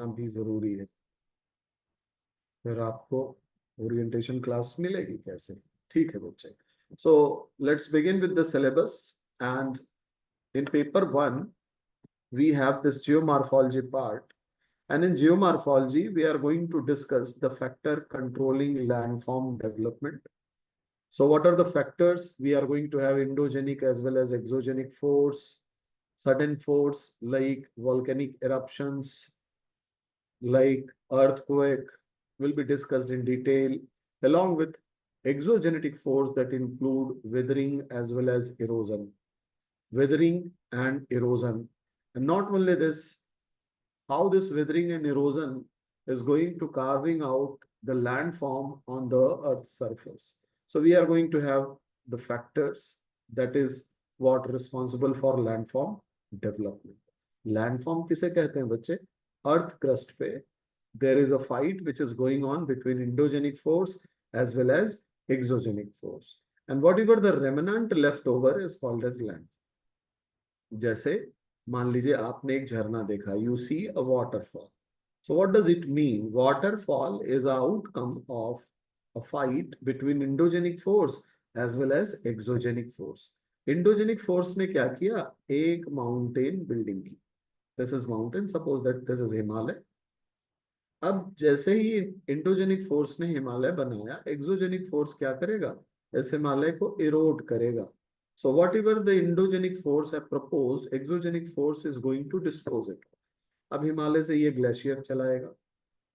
भी जरूरी है, फिर आपको ओरिएंटेशन क्लास मिलेगी कैसे? ठीक है बच्चे। So let's begin with the syllabus. And in paper 1 we have this geomorphology part, and in geomorphology we are going to discuss the factor controlling landform development. So what are the factors? We are going to have endogenic as well as exogenic force, sudden force like volcanic eruptions, like earthquake will be discussed in detail, along with exogenetic force that include weathering as well as erosion. Weathering and erosion. And not only this, how this weathering and erosion is going to carving out the landform on the Earth's surface. So we are going to have the factors that is what responsible for landform development. Landform किसे कहते हैं बच्चे? Earth crust पे there is a fight which is going on between endogenic force as well as exogenic force. And whatever the remnant left over is called as land. जैसे मान लीजिए आपने एक झरना देखा, you see a waterfall. So what does it mean? Waterfall is a outcome of a fight between endogenic force as well as exogenic force. Endogenic force ने क्या किया? एक माउंटेन बिल्डिंग की. This is mountain, suppose that this is Himalaya. अब जैसे ही endogenic force ने हिमालय बनाया, exogenic force क्या करेगा? इस हिमालय को इरोड करेगा. So whatever the endogenic force have proposed, exogenic force is going to dispose it. अब हिमालय से ये ग्लेशियर चलाएगा.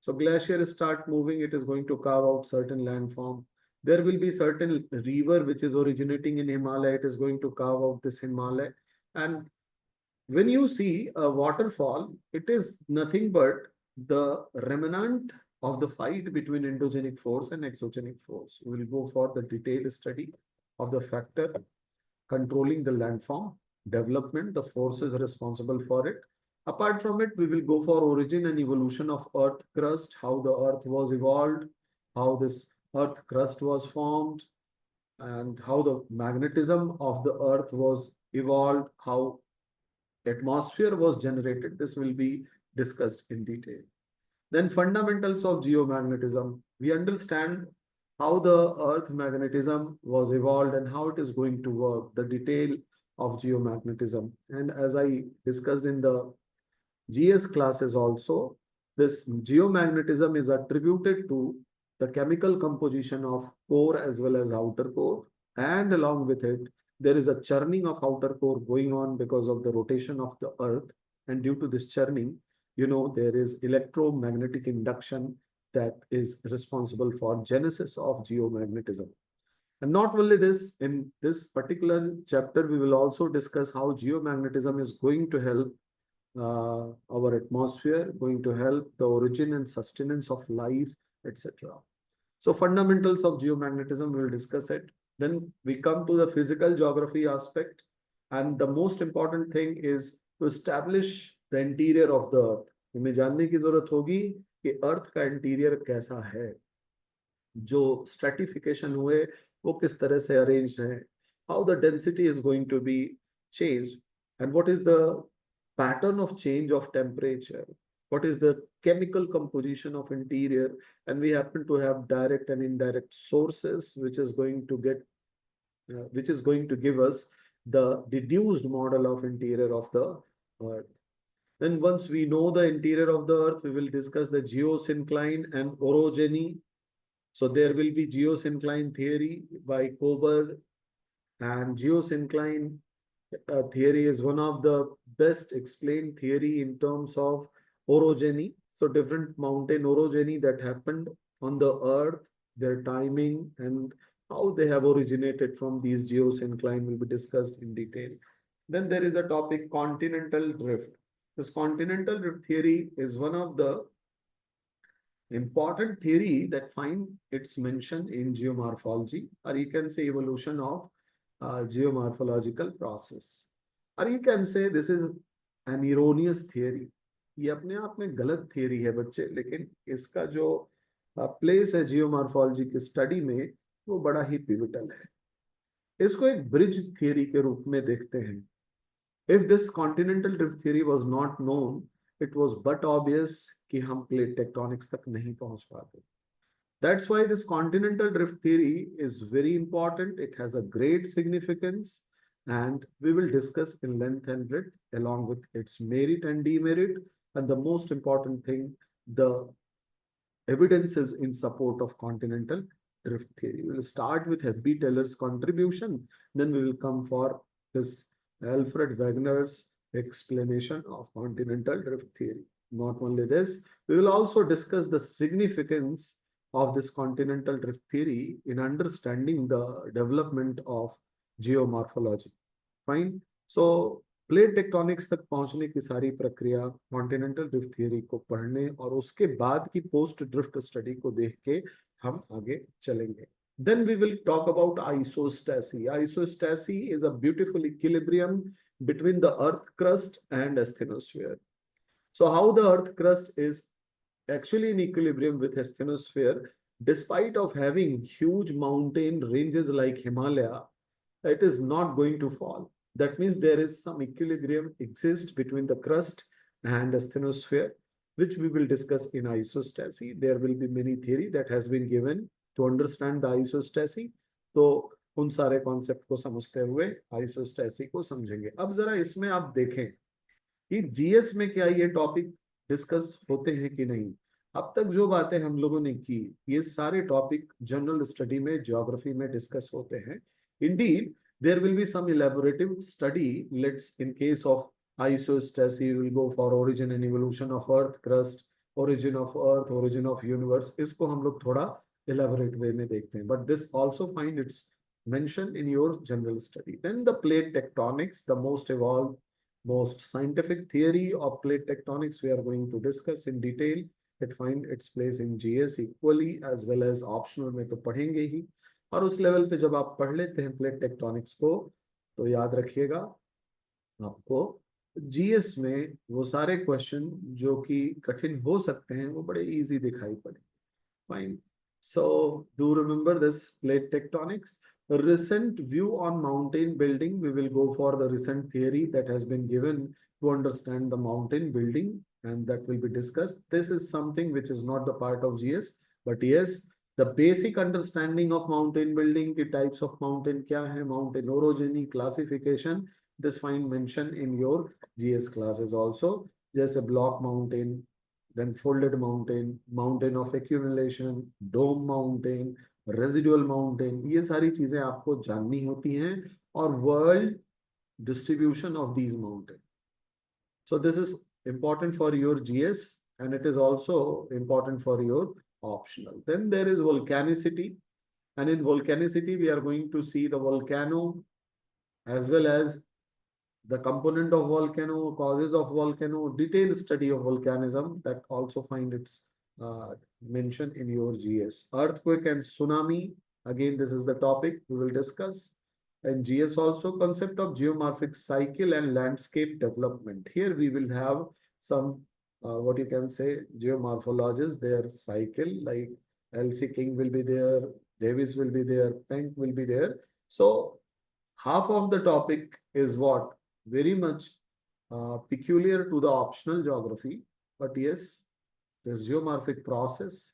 So glacier start moving, it is going to carve out certain landform. There will be certain river which is originating in Himalaya, it is going to carve out this Himalaya. And when you see a waterfall, it is nothing but the remnant of the fight between endogenic force and exogenic force. We will go for the detailed study of the factor controlling the landform development, the forces responsible for it. Apart from it, we will go for origin and evolution of Earth crust, how the Earth was evolved, how this Earth crust was formed, and how the magnetism of the Earth was evolved, how atmosphere was generated. This will be discussed in detail. Then fundamentals of geomagnetism. We understand how the earth magnetism was evolved and how it is going to work, the detail of geomagnetism. And as I discussed in the GS classes also, this geomagnetism is attributed to the chemical composition of core as well as outer core. And along with it, there is a churning of outer core going on because of the rotation of the earth. And due to this churning, there is electromagnetic induction that is responsible for genesis of geomagnetism. And not only this, in this particular chapter, we will also discuss how geomagnetism is going to help our atmosphere, going to help the origin and sustenance of life, etc. So fundamentals of geomagnetism, we will discuss it. Then we come to the physical geography aspect. And the most important thing is to establish the interior of the earth. हमें जानने की जरूरत होगी कि अर्थ का interior कैसा है, जो स्ट्रेटिफिकेशन हुए वो किस तरह से अरेंज्ड है, how the density is going to be changed, and what is the pattern of change of temperature, what is the chemical composition of interior, and we happen to have direct and indirect sources which is going to give us the deduced model of interior of the earth. Then once we know the interior of the earth, we will discuss the geosyncline and orogeny. So there will be geosyncline theory by Kober, and geosyncline theory is one of the best explained theory in terms of orogeny. So different mountain orogeny that happened on the earth, their timing and how they have originated from these geosyncline will be discussed in detail. Then there is a topic continental drift. This continental drift theory is one of the important theory that find its mention in geomorphology, or you can say evolution of geomorphological process, or you can say this is an erroneous theory. ये अपने आप में गलत theory है बच्चे, लेकिन इसका जो प्लेस है जियोमॉर्फोलॉजी की स्टडी में वो बड़ा ही पिवटल है. इसको एक ब्रिज थियरी के रूप में देखते हैं. If this continental drift theory was not known, it was but obvious कि हम प्लेट टेक्टोनिक्स तक नहीं पहुंच पाते. That's why this continental drift theory is very important. It has a great significance, and we will discuss in length and breadth along with its merit and demerit. And the most important thing, the evidences in support of continental drift theory. We will start with F.B. Taylor's contribution, then we will come for this Alfred Wegener's explanation of continental drift theory. Not only this, we will also discuss the significance of this continental drift theory in understanding the development of geomorphology. Fine. So plate tectonics तक पहुंचने की सारी प्रक्रिया continental drift theory को पढ़ने और उसके बाद की पोस्ट ड्रिफ्ट स्टडी को देख के हम आगे चलेंगे. Then we will talk about isostasy. Isostasy is a beautiful equilibrium between the earth crust and asthenosphere. So how the earth crust is actually in equilibrium with asthenosphere, despite of having huge mountain ranges like Himalaya, it is not going to fall. That means there is some equilibrium exists between the crust and asthenosphere, which we will discuss in isostasy. There will be many theory that has been given to understand the isostasy. तो उन सारे concept को समझते हुए isostasy को समझेंगे. अब जरा इसमें आप देखें कि जीएस में क्या ये टॉपिक डिस्कस होते हैं कि नहीं. अब तक जो बातें हम लोगों ने की, ये सारे टॉपिक जनरल स्टडी में, ज्योग्राफी में डिस्कस होते हैं. Indeed, there will be some elaborative study. Let's, in case of isostasy, we will go for origin and evolution of earth crust, origin of universe. इसको हम लोग थोड़ा elaborate way में देखते हैं. But this also find its mention in your general study. Then the plate tectonics, the most evolved, most scientific theory of plate tectonics, we are going to discuss in detail. It find its place in GS equally as well as optional में तो पढ़ेंगे ही. और उस level पे जब आप पढ़ लेते हैं प्लेट टेक्टोनिक्स को, तो याद रखिएगा आपको जीएस में वो सारे क्वेश्चन जो कि कठिन हो सकते हैं वो बड़े इजी दिखाई पड़े. Fine. So do remember this plate tectonics. Recent view on mountain building. We will go for the recent theory that has been given to understand the mountain building, and that will be discussed. This is something which is not the part of GS, but yes, the basic understanding of mountain building, the types of mountain kya hai, mountain orogeny, classification, this find mention in your GS classes also. There's a block mountain, then folded mountain, mountain of accumulation, dome mountain, residual mountain, ये सारी चीजें आपको जाननी होती हैं, और world distribution of these mountain. So this is important for your GS, and it is also important for your optional. Then there is volcanicity, and in volcanicity we are going to see the volcano as well as the component of volcano, causes of volcano, detailed study of volcanism that also find its mention in your GS. Earthquake and tsunami, again this is the topic we will discuss. And GS also concept of geomorphic cycle and landscape development. Here we will have some what you can say geomorphologists, their cycle, like L.C. King will be there, Davis will be there, Penck will be there. So half of the topic is what very much peculiar to the optional geography, but yes, this geomorphic process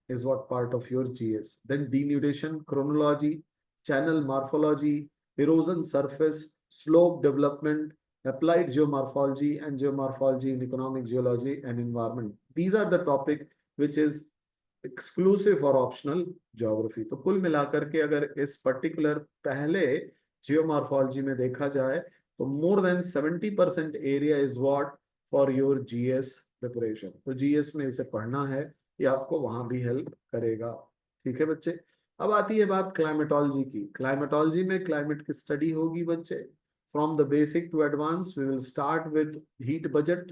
is what part of your GS. Then denudation, chronology, channel morphology, erosion surface, slope development, applied geomorphology and geomorphology in economic geology and environment. These are the topic which is exclusive for optional geography. तो कुल मिलाकर के अगर इस particular पहले geomorphology में देखा जाए तो more than 70% area is what for your GS preparation. तो GS में इसे पढ़ना है, ये आपको वहां भी हेल्प करेगा. ठीक है बच्चे. अब आती है बात क्लाइमेटोलॉजी की. क्लाइमेटोलॉजी में क्लाइमेट की स्टडी होगी बच्चे. From the basic to advanced, we will start with heat budget,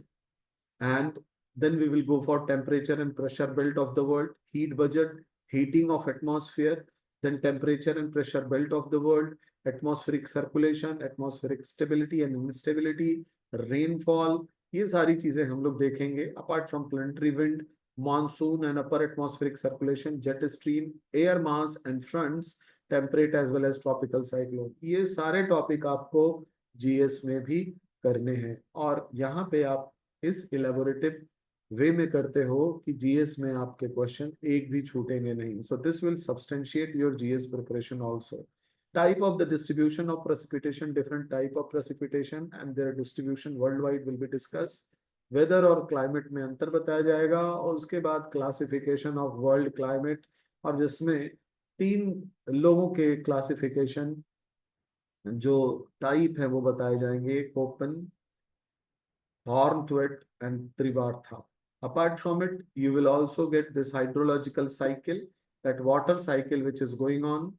and then we will go for temperature and pressure belt of the world. Heat budget, heating of atmosphere, then temperature and pressure belt of the world, atmospheric circulation, atmospheric stability and instability, rainfall, ये सारी चीजें हम लोग देखेंगे. Apart from planetary wind, monsoon and upper atmospheric circulation, jet stream, air mass and fronts, temperate as well as tropical cyclone, ये सारे topic आपको GS में भी करने हैं. और यहाँ पे आप इस इलेबोरेटिव वे में करते हो कि जीएस में आपके क्वेश्चन एक भी छूटेंगे नहीं. So this will substantiate your GS preparation also. Type of the distribution of precipitation, different type of precipitation and their distribution worldwide will be discussed. Weather और क्लाइमेट में अंतर बताया जाएगा, और उसके बाद क्लासिफिकेशन ऑफ वर्ल्ड क्लाइमेट, और जिसमें 3 लोगों के क्लासिफिकेशन जो टाइप है वो बताए जाएंगे, Köppen, Hornthwaite and Trivartha. Apart from it, you will also get this hydrological cycle, that water cycle which is going on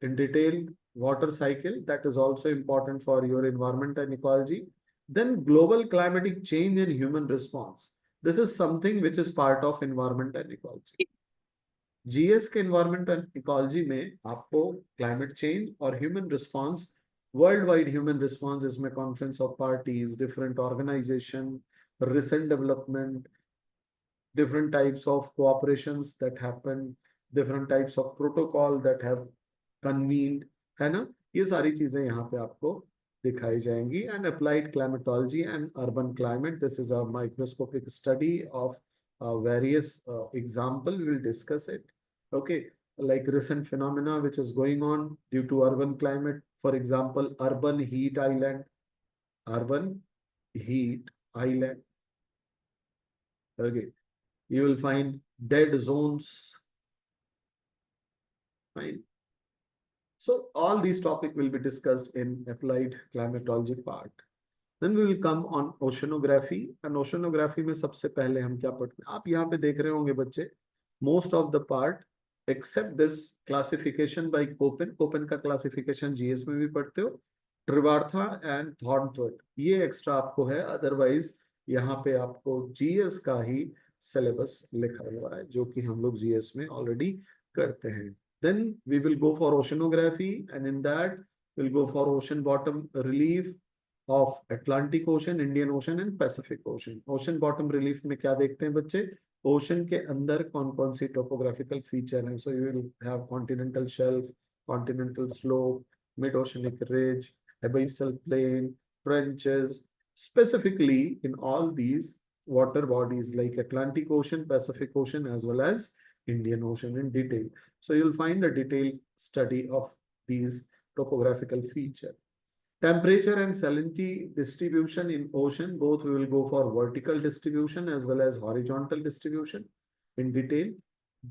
in detail, water cycle, that is also important for your environment and ecology. Then global climatic change and human response. This is something which is part of environment and ecology. GS के environment and ecology में आपको climate change और human response, world wide human response, इसमें conference of parties, different organisation, recent development, different types of cooperations that happen, different types of protocol that have convened, है ना. ये सारी चीजें यहाँ पे आपको दिखाई जाएंगी. And applied climatology and urban climate, this is a microscopic study of various example. We will discuss it. Okay, like recent phenomena which is going on due to urban climate, for example, urban heat island, urban heat island. Okay, you will find dead zones. Fine. So all these topics will be discussed in applied climatology part. Then we will come on oceanography. And oceanography में सबसे पहले हम क्या पढ़ते हैं, आप यहाँ पे देख रहे होंगे बच्चे, most of the part except this classification by Köppen. Köppen का classification GS में भी पढ़ते हो, Trivartha and Thornthwaite, ये एक्स्ट्रा आपको है. अदरवाइज यहाँ पे आपको GS का ही सिलेबस लिखा हुआ है, जो कि हम लोग GS में ऑलरेडी करते हैं. Then we will go for oceanography, and in that we'll go for ocean bottom relief of Atlantic Ocean, Indian Ocean and Pacific Ocean. Ocean bottom relief में क्या देखते हैं बच्चे, ओशन के अंदर कौन कौन सी टोपोग्राफिकल फीचर हैं. So you will have continental shelf, continental slope, mid oceanic ridge, abyssal plain, trenches, specifically in all these water bodies like Atlantic Ocean, Pacific Ocean, as well as Indian Ocean in detail. So you'll find a detailed study of these topographical features. Temperature and salinity distribution in ocean, both we will go for vertical distribution as well as horizontal distribution in detail.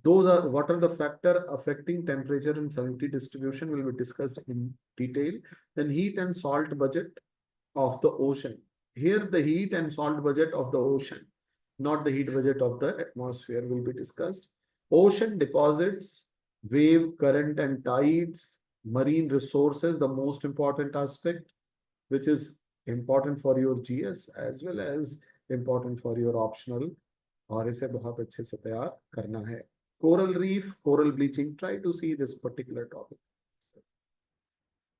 Those are what are the factor affecting temperature and salinity distribution will be discussed in detail. Then heat and salt budget of the ocean. Here the heat and salt budget of the ocean, not the heat budget of the atmosphere, will be discussed. Ocean deposits, wave, current and tides, marine resources, the most important aspect, which is important for your GS as well as important for your optional, और इसे बहुत अच्छे से तैयार करना है. Coral reef, coral bleaching, try to see this particular topic.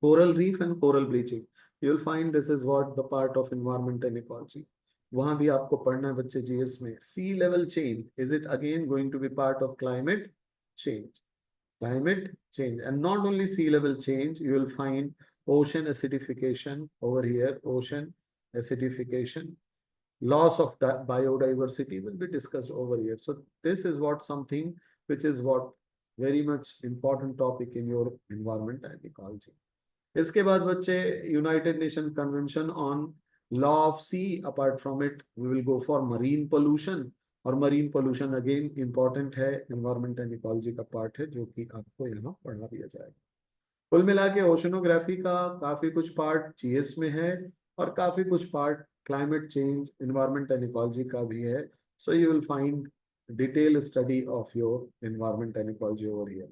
Coral reef and coral bleaching, you will find this is what the part of environment and ecology. वहां भी आपको पढ़ना है बच्चे GS में. Sea level change, is it again going to be part of climate change? Climate change, and not only sea level change, you will find ocean acidification over here, ocean acidification, loss of biodiversity will be discussed over here. So this is what something which is what very much important topic in your environment and ecology. इसके बाद बच्चे United Nation Convention on Law of Sea. Apart from it we will go for marine pollution, और marine pollution again important है, environment and ecology का part है, जो कि आपको यहाँ पढ़ा दिया जाएगा. कुल मिला के ओशनोग्राफी का काफी कुछ पार्ट जीएस में है, और काफी कुछ part climate change, environment and ecology का भी है. So you will find detailed study of your environment and ecology over here.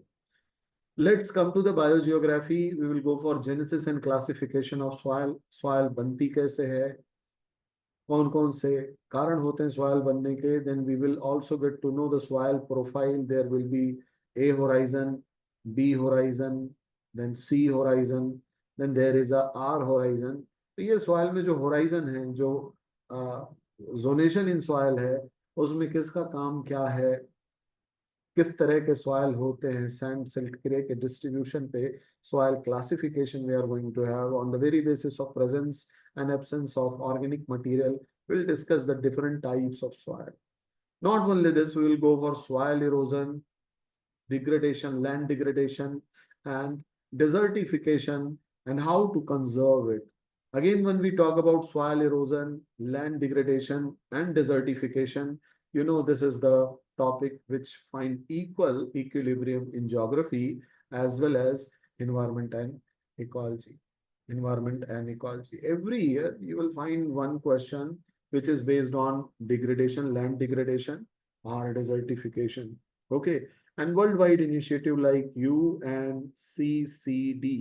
Let's come to the biogeography. We will go for genesis and classification of soil. Soil बनती कैसे है, कौन कौन से कारण होते हैं soil बनने के. Then we will also get to know the soil profile. There will be A horizon, B horizon, then C horizon, then there is a R horizon. तो ये soil में जो horizon है, जो zonation in soil है, उसमें किसका काम क्या है, किस तरह के सॉइल होते हैं, सैंड सिल्ट क्ले के डिस्ट्रीब्यूशन पे soil classification we are going to have on the very basis of presence and absence of organic material. we'll discuss the different types of soil. Not only this, we will go for soil erosion, degradation, land degradation, and desertification, and how to conserve it. Again, when we talk about soil erosion, land degradation, and desertification, you know this is the topic which find equal equilibrium in geography as well as environment and ecology. Environment and ecology. Every year you will find one question which is based on degradation, land degradation, or desertification. Okay, and worldwide initiative like UNCCD,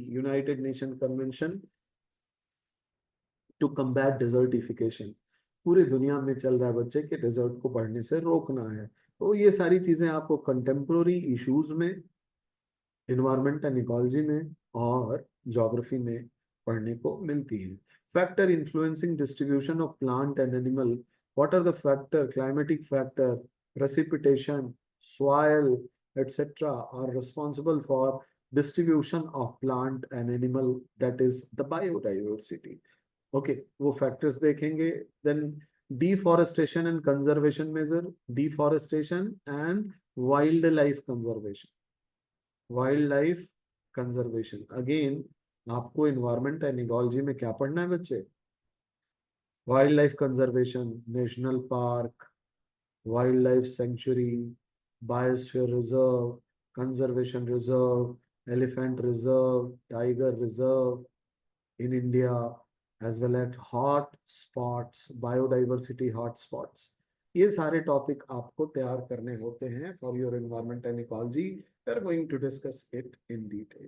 United Nations Convention to combat desertification, पूरी दुनिया में चल रहा है बच्चे कि desert को बढ़ने से रोकना है. तो ये सारी चीजें आपको कंटेम्प्रोरी इश्यूज में, इन्वायरमेंट एंड इकोलॉजी में और ज्योग्राफी में पढ़ने को मिलती है. Factor influencing distribution of plant and animal. What are the factor? Climatic factor, precipitation, soil, etc. are responsible for distribution of plant and animal, that is the biodiversity. Okay, वो factors देखेंगे. Then deforestation and conservation measure, deforestation and wildlife conservation. Wildlife conservation. Again, आपको environment and ecology में क्या पढ़ना है बच्चे? Wildlife conservation, national park, wildlife sanctuary, biosphere reserve, conservation reserve, elephant reserve, tiger reserve in India, as well as hot spots, biodiversity hot spots. ये सारे topic आपको तैयार करने होते हैं for your environment and ecology. We are going to discuss it in detail.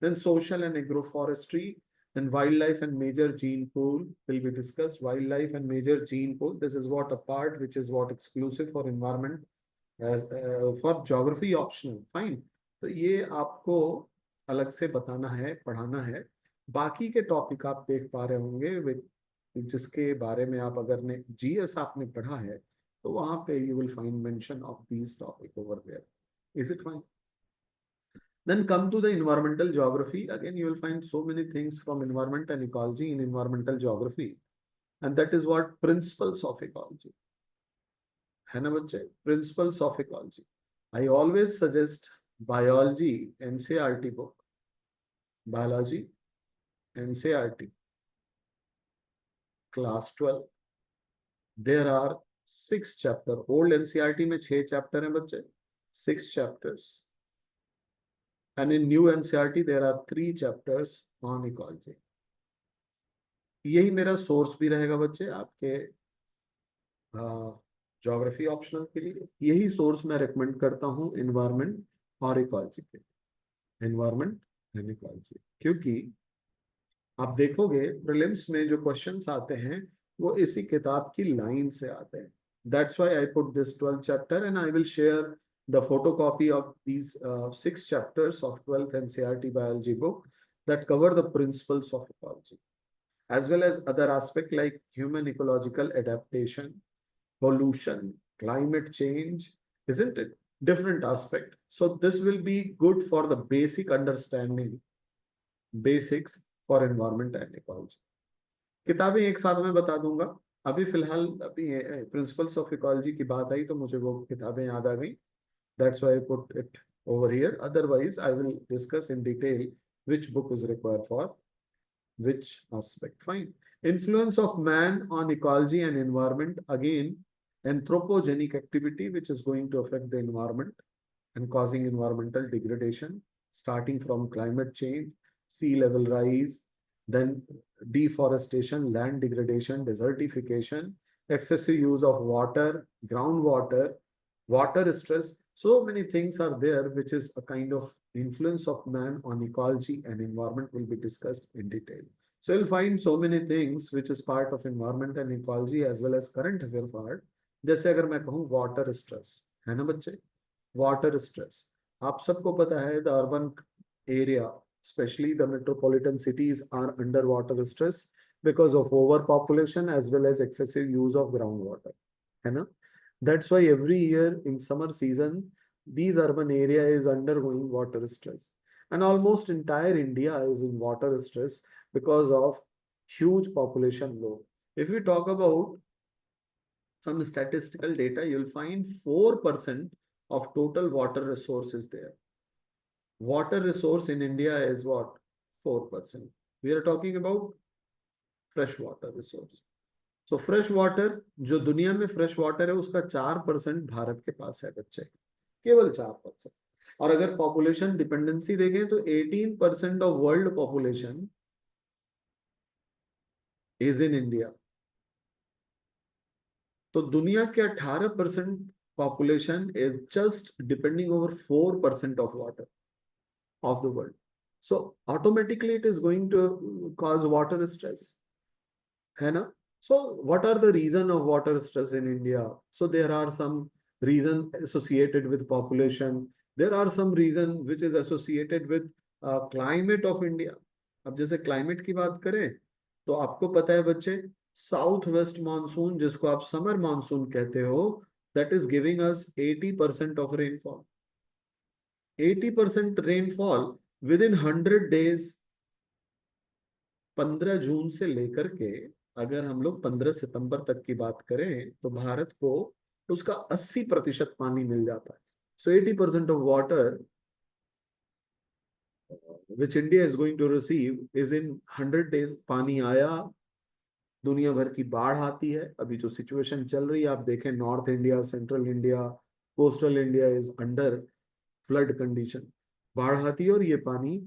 Then social and agroforestry, then wildlife and major gene pool will be discussed. Wildlife and major gene pool. This is what a part which is what exclusive for environment as for geography optional. Fine. तो ये आपको अलग से बताना है, पढ़ाना है. बाकी के टॉपिक आप देख पा रहे होंगे जिसके बारे में आप अगर ने जीएस आपने पढ़ा है तो वहां पे you will find mention of these topic over there. Is it fine? Then come to the environmental geography. Again, you will find so many things from environment and ecology in environmental geography. And that is what principles of ecology. है ना बच्चे? Principles of ecology. I always suggest biology NCERT book. Biology NCERT. Class 12. There are 6 chapters. Old NCERT में 6 chapters हैं बच्चे. 6 chapters. And in new NCERT there are 3 chapters on ecology. यही मेरा source भी रहेगा बच्चे आपके ज्योग्राफी ऑप्शनल के लिए. यही सोर्स मैं रेकमेंड करता हूँ एनवायरनमेंट और इकोलॉजी के. एनवायरनमेंट एंड इकोलॉजी, क्योंकि आप देखोगे प्रीलिम्स में जो क्वेश्चंस आते हैं वो इसी किताब की लाइन से आते हैं. That's why I put this 12th chapter and I will share the photocopy of these 6 chapters of 12th NCERT biology book that cover the principles of ecology, as well as other aspects like human ecological adaptation, pollution, climate change, isn't it? Different aspect. So this will be good for the basic understanding, basics for environment and ecology. किताबें एक साथ में बता दूंगा. अभी फिलहाल अभी principles of ecology की बात आई तो मुझे वो किताबें याद आ गई. That's why I put it over here. Otherwise, I will discuss in detail which book is required for which aspect. Fine. Influence of man on ecology and environment. Again, anthropogenic activity which is going to affect the environment and causing environmental degradation, starting from climate change, sea level rise, then deforestation, land degradation, desertification, excessive use of water, groundwater, water stress. So many things are there which is a kind of influence of man on ecology and environment will be discussed in detail. So you'll find so many things which is part of environment and ecology as well as current affair part. जैसे अगर मैं कहूँ water stress, है ना बच्चे? Water stress. आप सबको पता है the urban area, especially the metropolitan cities are under water stress because of overpopulation as well as excessive use of groundwater, है ना? That's why every year in summer season, these urban area is undergoing water stress. And almost entire India is in water stress because of huge population load. If we talk about some statistical data, you'll find 4% of total water resource is there. Water resource in India is what? 4%. We are talking about fresh water resource. So fresh water, जो दुनिया में fresh water है उसका 4% भारत के पास है बच्चे, केवल 4%. और अगर पॉपुलेशन डिपेंडेंसी देखें तो 18% of world population is in India. तो दुनिया के 18% population is just depending over 4% of water of the world. So automatically it is going to cause water stress, है ना. So what are the reason of water stress in India? So there are some reason associated with population. There are some reason which is associated with climate of India. अब जैसे climate की बात करें तो आपको पता है बच्चे, साउथ वेस्ट मानसून जिसको आप समर मानसून कहते हो, that is giving us 80% of rainfall. 80% rainfall within 100 days. 15 जून से लेकर के अगर हम लोग 15 सितंबर तक की बात करें तो भारत को उसका 80% पानी मिल जाता है. So 80% of water which India is going to receive is in 100 days. पानी आया, दुनिया भर की बाढ़ आती है. अभी जो सिचुएशन चल रही है आप देखें, north India, central India, coastal India is under flood condition. बाढ़ आती है और ये पानी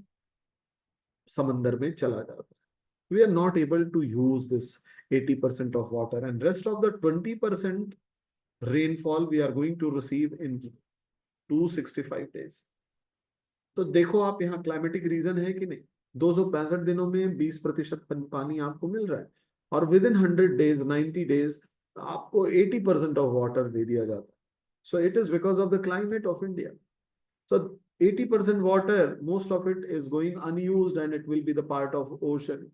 समंदर में चला जाता है. We are not able to use this 80% of water, and rest of the 20% rainfall we are going to receive in 265 days. तो देखो आप यहाँ क्लाइमेटिक रीजन है कि नहीं. 265 दिनों में 20% पानी आपको मिल रहा है और विद इन 100 डेज 90 डेज आपको 80% ऑफ वाटर दे दिया जाता है. सो it is because of the climate of India. So 80% water, most of it is going unused and it will be the part of ocean.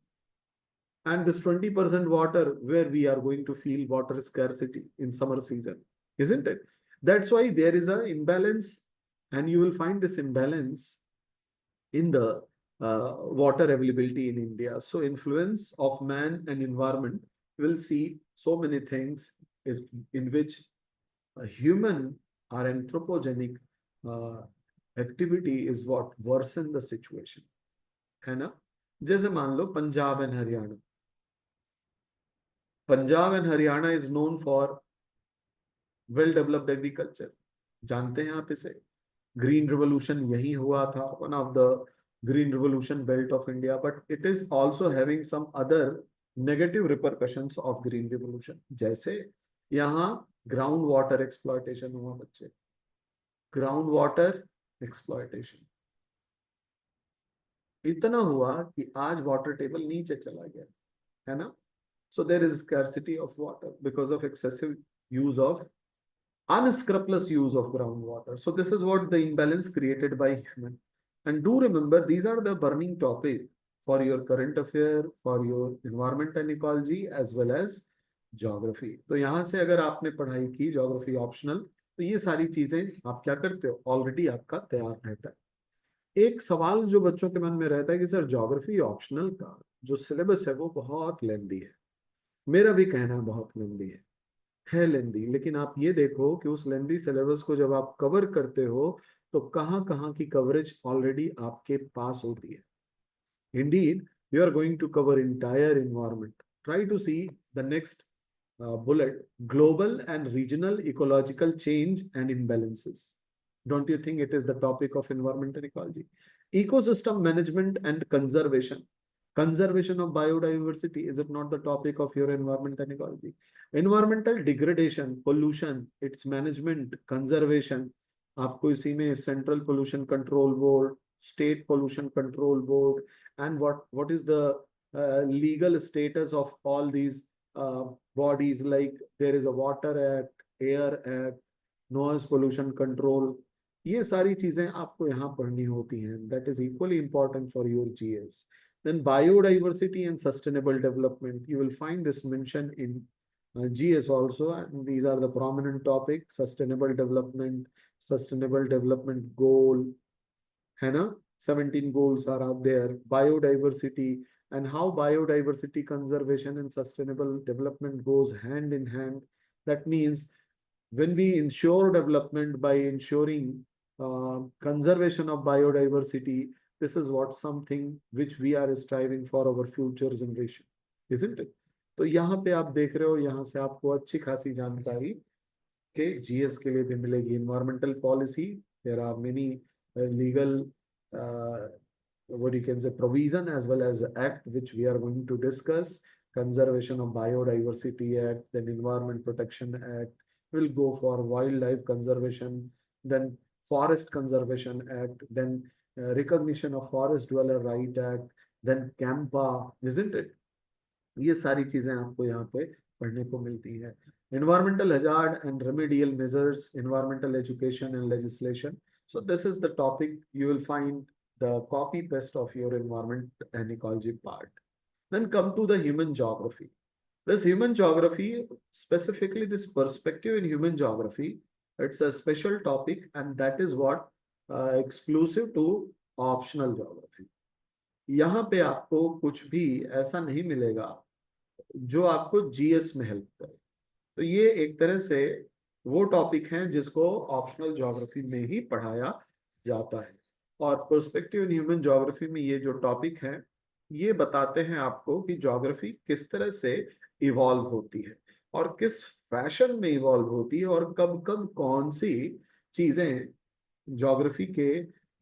And this 20% water where we are going to feel water scarcity in summer season, isn't it? That's why there is an imbalance, and you will find this imbalance in the water availability in India. So influence of man and environment, will see so many things in which human or anthropogenic activity is what worsen the situation, है ना. जैसे मान लो Punjab and Haryana. Punjab and Haryana is known for well developed agriculture. जानते हैं आप इसे. Green revolution यही हुआ था, one of the green revolution belt of India, but it is also having some other negative repercussions of green revolution. जैसे यहाँ ग्राउंड वाटर एक्सप्लॉयटेशन हुआ बच्चे, ग्राउंड वाटर एक्सप्लॉयटेशन इतना हुआ कि आज वाटर टेबल नीचे चला गया, है ना. So there is scarcity of water because of excessive use of unscrupulous use of groundwater. So this is what the imbalance created by human. And do remember, these are the burning topics for your current affair, for your environment and ecology, as well as geography. तो यहाँ से अगर आपने पढ़ाई की geography optional, तो ये सारी चीजें आप क्या करते हो, ऑलरेडी आपका तैयार रहता है. एक सवाल जो बच्चों के मन में रहता है कि सर ज्योग्राफी ऑप्शनल का जो सिलेबस है वो बहुत लेंदी है. मेरा भी कहना बहुत लेंदी है लेंदी. लेकिन आप ये देखो कि उस लेंदी सिलेबस को जब आप कवर करते हो तो कहाँ कहाँ की कवरेज ऑलरेडी आपके पास होती है. Indeed you are going to cover entire environment. Try to see the next bullet, global and regional ecological change and imbalances. Don't you think it is the topic of environment and ecology? Ecosystem management and conservation. Conservation of biodiversity, is it not the topic of your environment and ecology? Environmental degradation, pollution, its management, conservation. आपको इसी में Central Pollution Control Board, State Pollution Control Board, and what is the legal status of all these bodies, like there is a Water Act, Air Act, Noise Pollution Control. ये सारी चीजें आपको यहाँ पढ़नी होती हैं. That is equally important for your GS. Then biodiversity and sustainable development. You will find this mentioned in GS also, and these are the prominent topics. Sustainable development goal, है ना? 17 goals are out there. Biodiversity, and how biodiversity conservation and sustainable development goes hand in hand. That means when we ensure development by ensuring conservation of biodiversity, this is what something which we are striving for our future generation, isn't it? तो यहाँ पे आप देख रहे हो, यहाँ से आपको अच्छी खासी जानकारी के जीएस के लिए भी मिलेगी. Environmental policy, there are many legal what you can say provision as well as act which we are going to discuss. Conservation of Biodiversity Act, then Environment Protection Act, will go for Wildlife Conservation, then Forest Conservation Act, then Recognition of Forest Dweller Right Act, then CAMPA, isn't it? ये सारी चीजें आपको यहाँ पे पढ़ने को मिलती है. Environmental hazard and remedial measures, environmental education and legislation. So this is the topic. You will find the copy paste of your environment and ecology part. Then come to the human geography. This human geography, specifically this perspective in human geography, it's a special topic, and that is what exclusive to optional geography. यहाँ पे आपको कुछ भी ऐसा नहीं मिलेगा जो आपको जीएस में हेल्प करे. तो ये एक तरह से वो टॉपिक हैं जिसको ऑप्शनल ज्योग्राफी में ही पढ़ाया जाता है. और पर्सपेक्टिव इन ह्यूमन ज्योग्राफी में ये जो टॉपिक है ये बताते हैं आपको कि ज्योग्राफी किस तरह से इवॉल्व होती है और किस फैशन में इवॉल्व होती है और कब कब कौन सी चीजें ज्योग्राफी के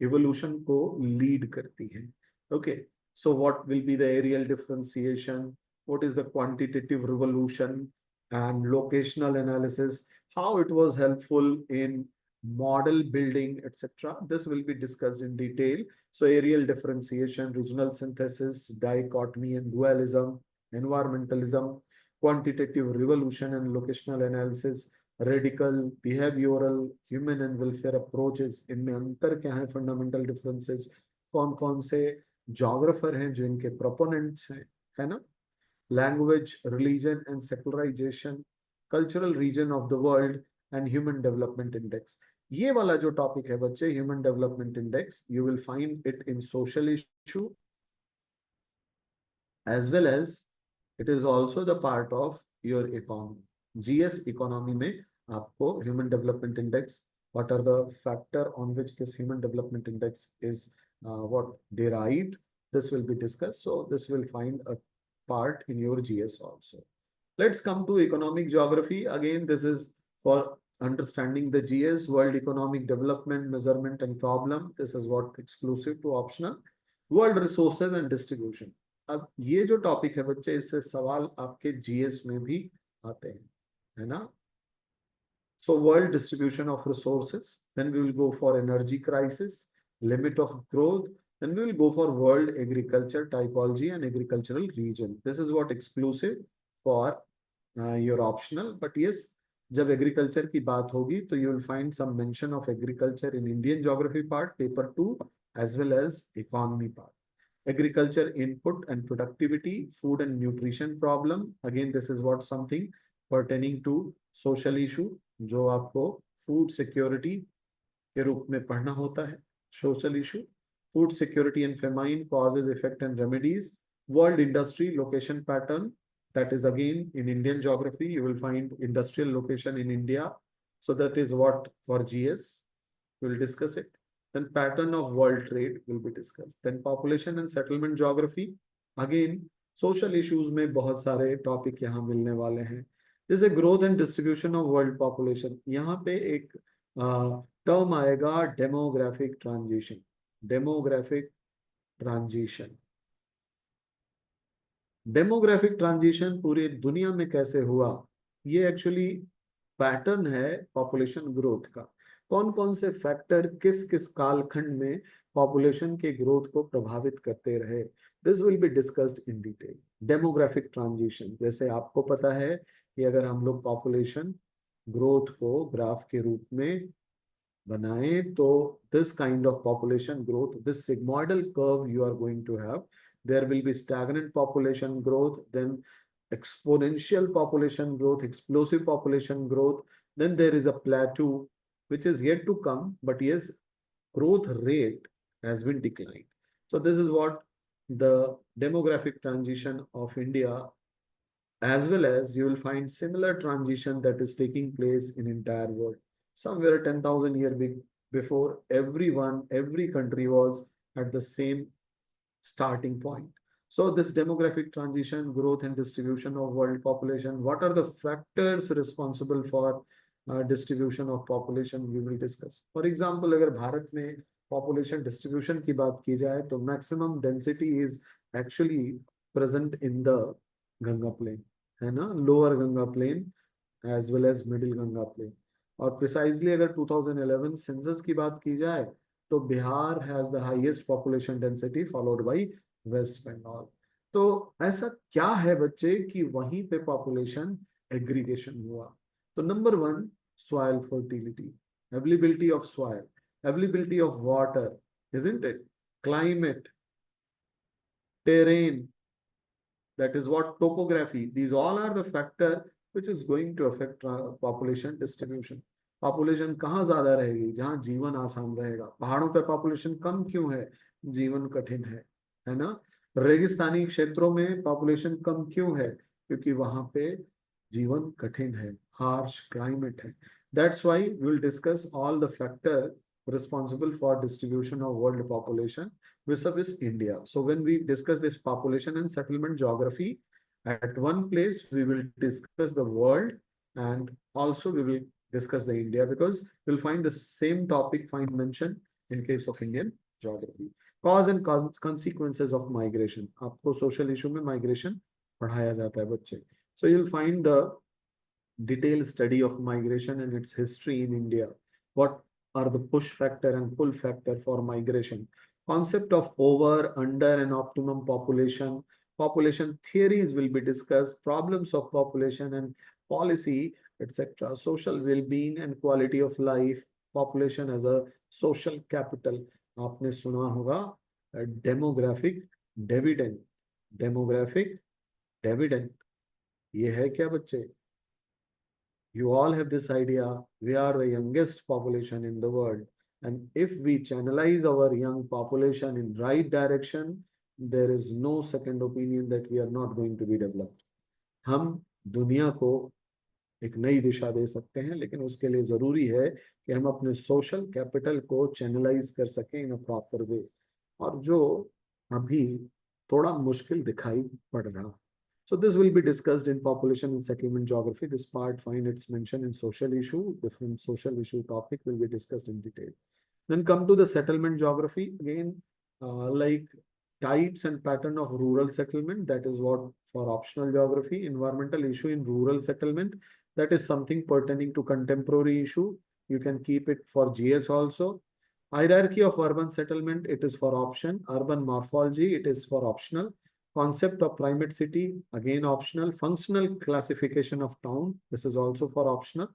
इवोल्यूशन को लीड करती हैं. Okay, so what will be the areal differentiation, what is the quantitative revolution and locational analysis, how it was helpful in model building, etc. This will be discussed in detail. So areal differentiation, regional synthesis, dichotomy and dualism, environmentalism, quantitative revolution and locational analysis, radical, behavioral, human and welfare approaches. इनमें अंतर क्या है, fundamental differences, कौन कौन से geographer हैं जो इनके प्रोपोनेंट्स हैं, है ना. Language, religion and secularisation, cultural region of the world and human development index. ये वाला जो टॉपिक है बच्चे, human development index, you will find it in social issue as well as it is also the part of your economy. GS economy में आपको human development index, what are the factor on which this human development index is what derived, this will be discussed. So this will find a part in your GS also. Let's come to economic geography. Again, this is for understanding the GS, world economic development, measurement and problem. This is what exclusive to optional. World resources and distribution. अब ये जो topic है बच्चे, इससे सवाल आपके GS में भी आते हैं, है ना. So world distribution of resources, then we will go for energy crisis, limit of growth, then we will go for world agriculture typology and agricultural region. This is what exclusive for your optional. But yes, जब agriculture की बात होगी तो you will find some mention of agriculture in Indian geography part, paper 2, as well as economy part. Agriculture input and productivity, food and nutrition problem. Again, this is what something pertaining to social issue जो आपको food security के रूप में पढ़ना होता है. Social issue, food security and famine, causes, effect and remedies. World industry location pattern, that is again in Indian geography. You will find industrial location in India. So that is what for GS. We will discuss it. Then pattern of world trade will be discussed. Then population and settlement geography. Again, social issues में बहुत सारे topic यहाँ मिलने वाले हैं. जैसे growth and distribution of world population. यहाँ पे एक टर्म आएगा demographic transition. Demographic transition. Demographic transition पूरी दुनिया में कैसे हुआ, ये एक्चुअली पैटर्न है पॉपुलेशन ग्रोथ का. कौन कौन से फैक्टर किस किस कालखंड में पॉपुलेशन के ग्रोथ को प्रभावित करते रहे, this will be discussed in detail. Demographic transition, जैसे आपको पता है कि अगर हम लोग पॉपुलेशन ग्रोथ को ग्राफ के रूप में बनाएं तो this kind of population growth, this sigmoidal curve you are going to have. There will be stagnant population growth, then exponential population growth, explosive population growth, then there is a plateau which is yet to come, but yes, growth rate has been declined. So this is what the demographic transition of India as well as you will find similar transition that is taking place in entire world. Somewhere 10,000 years before, every country was at the same starting point. So this demographic transition, growth and distribution of world population, what are the factors responsible for distribution of population, we will discuss. For example, अगर भारत में population distribution की बात की जाए तो maximum density is actually present in the Ganga plain, है ना, lower Ganga plain as well as middle Ganga plain. और precisely अगर 2011 census की बात की जाए तो Bihar has the highest population density followed by West Bengal. तो ऐसा क्या है बच्चे कि वहीं पे पॉपुलेशन एग्रीगेशन हुआ? तो number one, soil fertility, availability of soil, availability of water, isn't it? Climate, terrain, that is what topography, these all are the factor which is going to affect population distribution. Population कहाँ ज्यादा रहेगी? जहाँ जीवन आसान रहेगा. पहाड़ों पे population कम क्यों है? जीवन कठिन है ना. रेगिस्तानी क्षेत्रों में पॉपुलेशन कम क्यों है? क्योंकि वहां पे जीवन कठिन है, हार्श क्लाइमेट है. That's why we will discuss all the factor responsible for distribution of world population vis-a-vis India. So when we discuss this population and settlement geography, at one place we will discuss the world and also we will discuss the India, because we'll find the same topic find mentioned in case of Indian geography. Cause and consequences of migration. आपको social issue में migration पढ़ाया जाता है बच्चे. So you'll find the detailed study of migration and its history in India. What are the push factor and pull factor for migration? Concept of over, under, and optimum population. Population theories will be discussed. Problems of population and policy, etc. Social well-being and quality of life. Population as a social capital. आपने सुना होगा demographic dividend. Demographic dividend ये है क्या बच्चे? You all have this idea, we are the youngest population in the world, and if we channelize our young population in right direction, there is no second opinion that we are not going to be developed. हम दुनिया को एक नई दिशा दे सकते हैं, लेकिन उसके लिए जरूरी है कि हम अपने सोशल कैपिटल को चैनलाइज कर सकें इन अ प्रॉपर वे, और जो अभी थोड़ा मुश्किल दिखाई पड़ रहा. So this will be discussed in population and settlement geography. This part find its mention in social issue. Different social issue topic will be discussed in detail. Then come to the settlement geography again, like types and pattern of rural settlement. That is what for optional geography. Environmental issue in rural settlement. That is something pertaining to contemporary issue. You can keep it for GS also. Hierarchy of urban settlement. It is for option. Urban morphology. It is for optional. Concept of primate city, again optional. Functional classification of town, this is also for optional.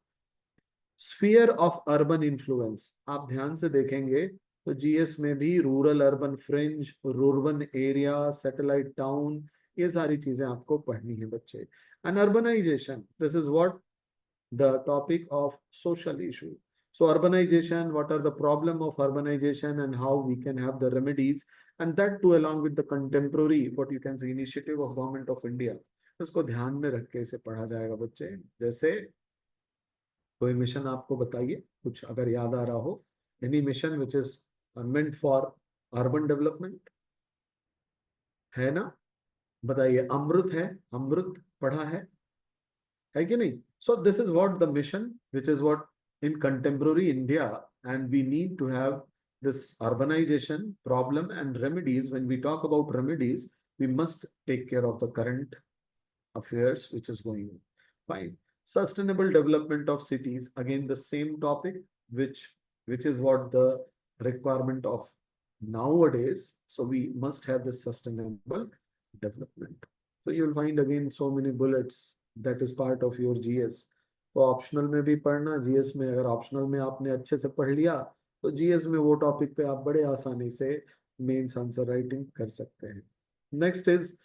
Sphere of urban influence, आप ध्यान से देखेंगे तो GS में भी rural urban fringe, rurban area, satellite town, ये सारी चीजें आपको पढ़नी है बच्चे. And urbanisation, this is what the topic of social issue. So urbanization, what are the problem of urbanization and how we can have the remedies, and that too along with the contemporary what you can say initiative of government of India. इसको ध्यान में रख के इसे पढ़ा जाएगा बच्चे. जैसे कोई मिशन आपको बताइए कुछ अगर याद आ रहा हो, any mission which is meant for urban development, है ना? बताइए. अमृत है, अमृत पढ़ा है कि नहीं? So this is what the mission, which is what in contemporary India, and we need to have this urbanization problem and remedies. When we talk about remedies, we must take care of the current affairs which is going on. Fine. Sustainable development of cities, again the same topic, which is what the requirement of nowadays. So we must have this sustainable development. So you will find again so many bullets. That is part of your GS. तो optional में भी पढ़ना, GS में अगर optional में आपने अच्छे से पढ़ लिया तो जीएस में वो टॉपिक पे आप बड़े आसानी से मेंस आंसर राइटिंग कर सकते हैं. Next is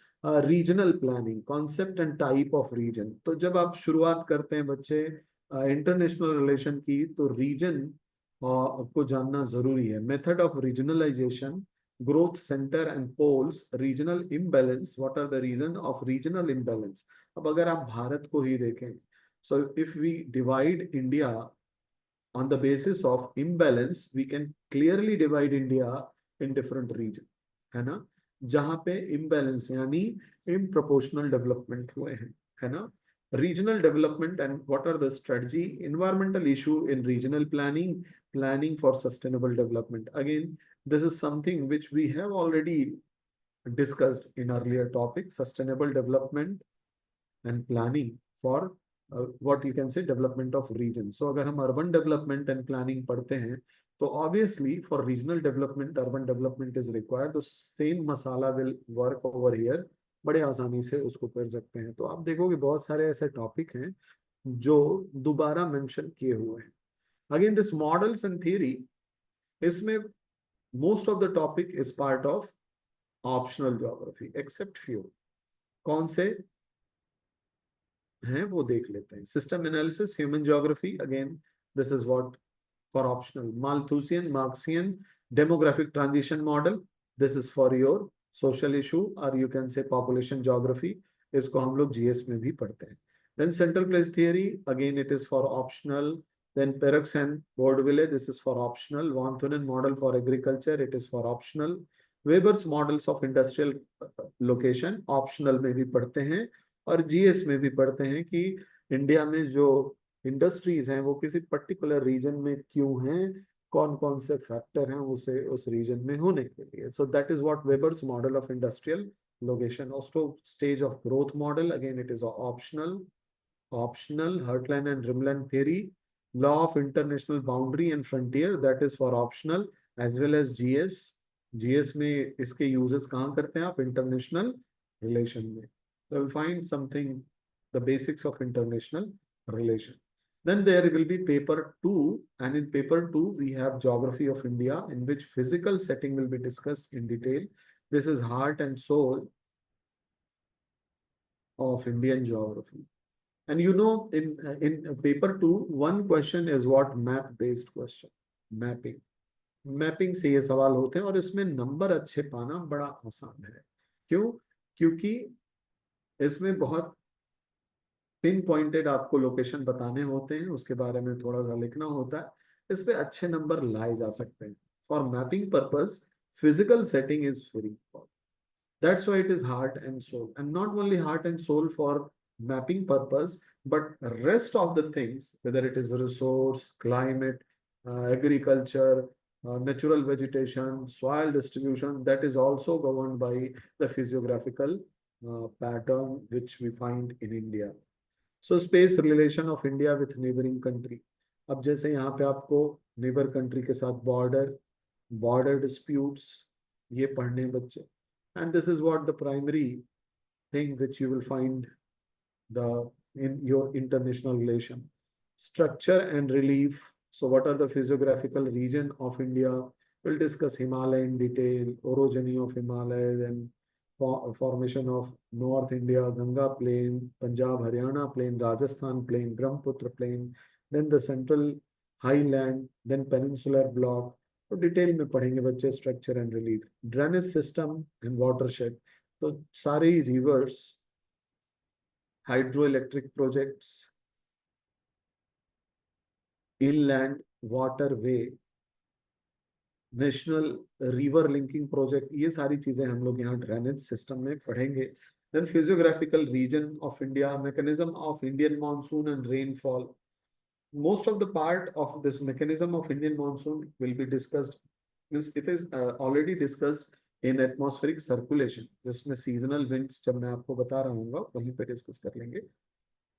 regional planning, concept and type of region. तो जब आप शुरुआत करते हैं बच्चे इंटरनेशनल रिलेशन की, तो रीजन आपको जानना जरूरी है. Method of regionalisation, growth center and poles, regional imbalance. What are the reason of regional imbalance? अब अगर आप भारत को ही देखें, so if we divide India on the basis of imbalance, we can clearly divide India in different region, है ना, जहां पे imbalance यानी improportional development हुए हैं, है ना. Regional development and what are the strategy, environmental issue in regional planning, planning for sustainable development. Again, this is something which we have already discussed in earlier topic, sustainable development and planning for what you can say development of region. So अगर हम urban development and planning पढ़ते हैं तो obviously for regional development urban development is required. The same masala will work over here. बड़े आसानी से उसको कर सकते हैं. तो आप देखोगे बहुत सारे ऐसे टॉपिक हैं जो दोबारा मेंशन किए हुए हैं. Again, this models and theory, इसमें most of the topic is part of optional geography except few. कौन से हैं वो देख लेते हैं. System analysis, human geography, again this is what for optional. Malthusian, Marxian, demographic transition model, this is for your social issue और you can say population geography. इसको हम लोग जीएस में भी पढ़ते हैं. Then central place theory, again it is for optional. Then Perroux and Bordeville, this is for optional. Van Thunen model for agriculture, it is for optional. Weber's models of industrial location, optional में भी पढ़ते हैं. और GS में भी पढ़ते हैं कि इंडिया में जो इंडस्ट्रीज हैं वो किसी पर्टिकुलर रीजन में क्यों हैं, कौन कौन से फैक्टर हैं उसे उस रीजन में होने के लिए. So that is what Weber's model of industrial location. Also stage of growth model, again it is optional. Heartland and Rimland theory, law of international boundary and frontier, that is for optional, as well as GS में इसके uses कहाँ करते हैं आप, international relation में. So we'll find something, the basics of international relation. Then there will be paper 2, and in paper 2 we have geography of India, in which physical setting will be discussed in detail. This is heart and soul of Indian geography. And you know, in paper 2, one question is what map based question, mapping. Mapping से ये सवाल होते हैं और इसमें number अच्छे पाना बड़ा आसान है. क्यों? क्योंकि इसमें बहुत पिन पॉइंटेड आपको लोकेशन बताने होते हैं, उसके बारे में थोड़ा सा लिखना होता है, इस पे अच्छे नंबर लाए जा सकते हैं. For mapping purpose physical setting is very important. That's why it is heart and soul, and not only heart and soul for mapping purpose, but rest of the things, whether it is resource, climate, agriculture, natural vegetation, soil distribution, that is also governed by the physiographical pattern which we find in India. So space relation of India with neighboring country. अब जैसे यहाँ पे आपको neighbor country के साथ border disputes ये पढ़ने बच्चे. And this is what the primary thing which you will find in your international relation. Structure and relief. So what are the physiographical region of India? We'll discuss Himalaya in detail, orogeny of Himalaya, then formation of North India, Ganga Plain, Punjab, Haryana Plain, Rajasthan Plain, Brahmaputra Plain, then the central highland, then peninsular block. तो detail में पढ़ेंगे बच्चे structure and relief. Drainage system and watershed, तो सारे reverse, hydro electric projects, inland water way, national river linking project, ये सारी चीजें हम लोग यहाँ ड्रेनेज सिस्टम में पढ़ेंगे. Then physiographical region of India, mechanism of Indian monsoon and rainfall. Most of the part of this mechanism of Indian monsoon will be discussed. It is already discussed in atmospheric circulation, जिसमें seasonal winds जब मैं आपको बता रहा हूँ वहीं पे discuss कर लेंगे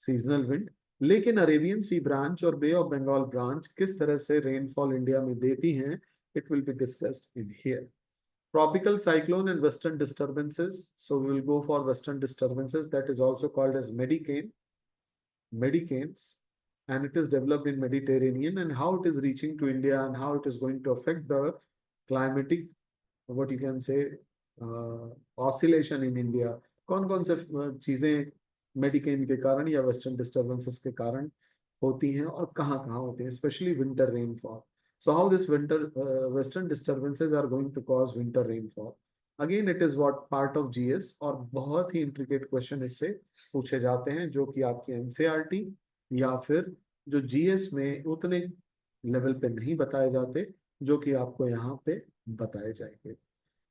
seasonal wind. लेकिन अरेबियन सी ब्रांच और बे ऑफ बंगाल ब्रांच किस तरह से रेनफॉल इंडिया में देती हैं, it will be discussed in here. Tropical cyclone and western disturbances. So we will go for western disturbances, that is also called as Medicanes. And it is developed in Mediterranean, and how it is reaching to India and how it is going to affect the climatic, what you can say, oscillation in India. कौन से चीजें मेडिकेन के कारण या western disturbances के कारण होती हैं और कहाँ होती हैं, specially winter rainfall. So how this western disturbances are going to cause winter rainfall. Again it is what part of GS, और बहुत ही इंट्रिकेट क्वेश्चन इससे पूछे जाते हैं जो कि आपकी एनसीईआरटी या फिर जो जीएस में उतने लेवल पे नहीं बताए जाते, जो कि आपको यहाँ पे बताए जाएंगे.